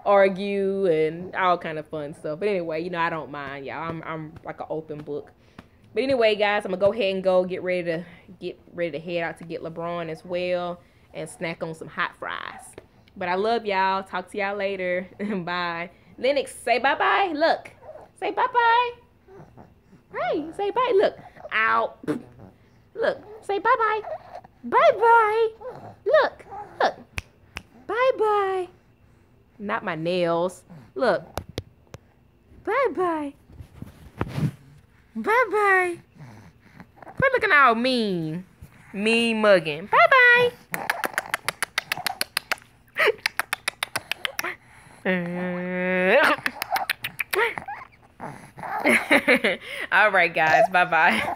[SPEAKER 1] argue and all kind of fun stuff. But anyway, you know, I don't mind, y'all. I'm like an open book. But anyway, guys, I'm going to go ahead and get ready to head out to get LeBron as well. And snack on some hot fries. But I love y'all. Talk to y'all later. Bye. Lennox, say bye-bye. Look. Say bye-bye. Hey, say bye. Look. Ow. Look. Say bye-bye. Bye-bye. Look, look. Bye-bye. Not my nails. Look. Bye-bye. Bye-bye. Quit looking all mean. Mean mugging. Bye-bye. All right, guys. Bye-bye.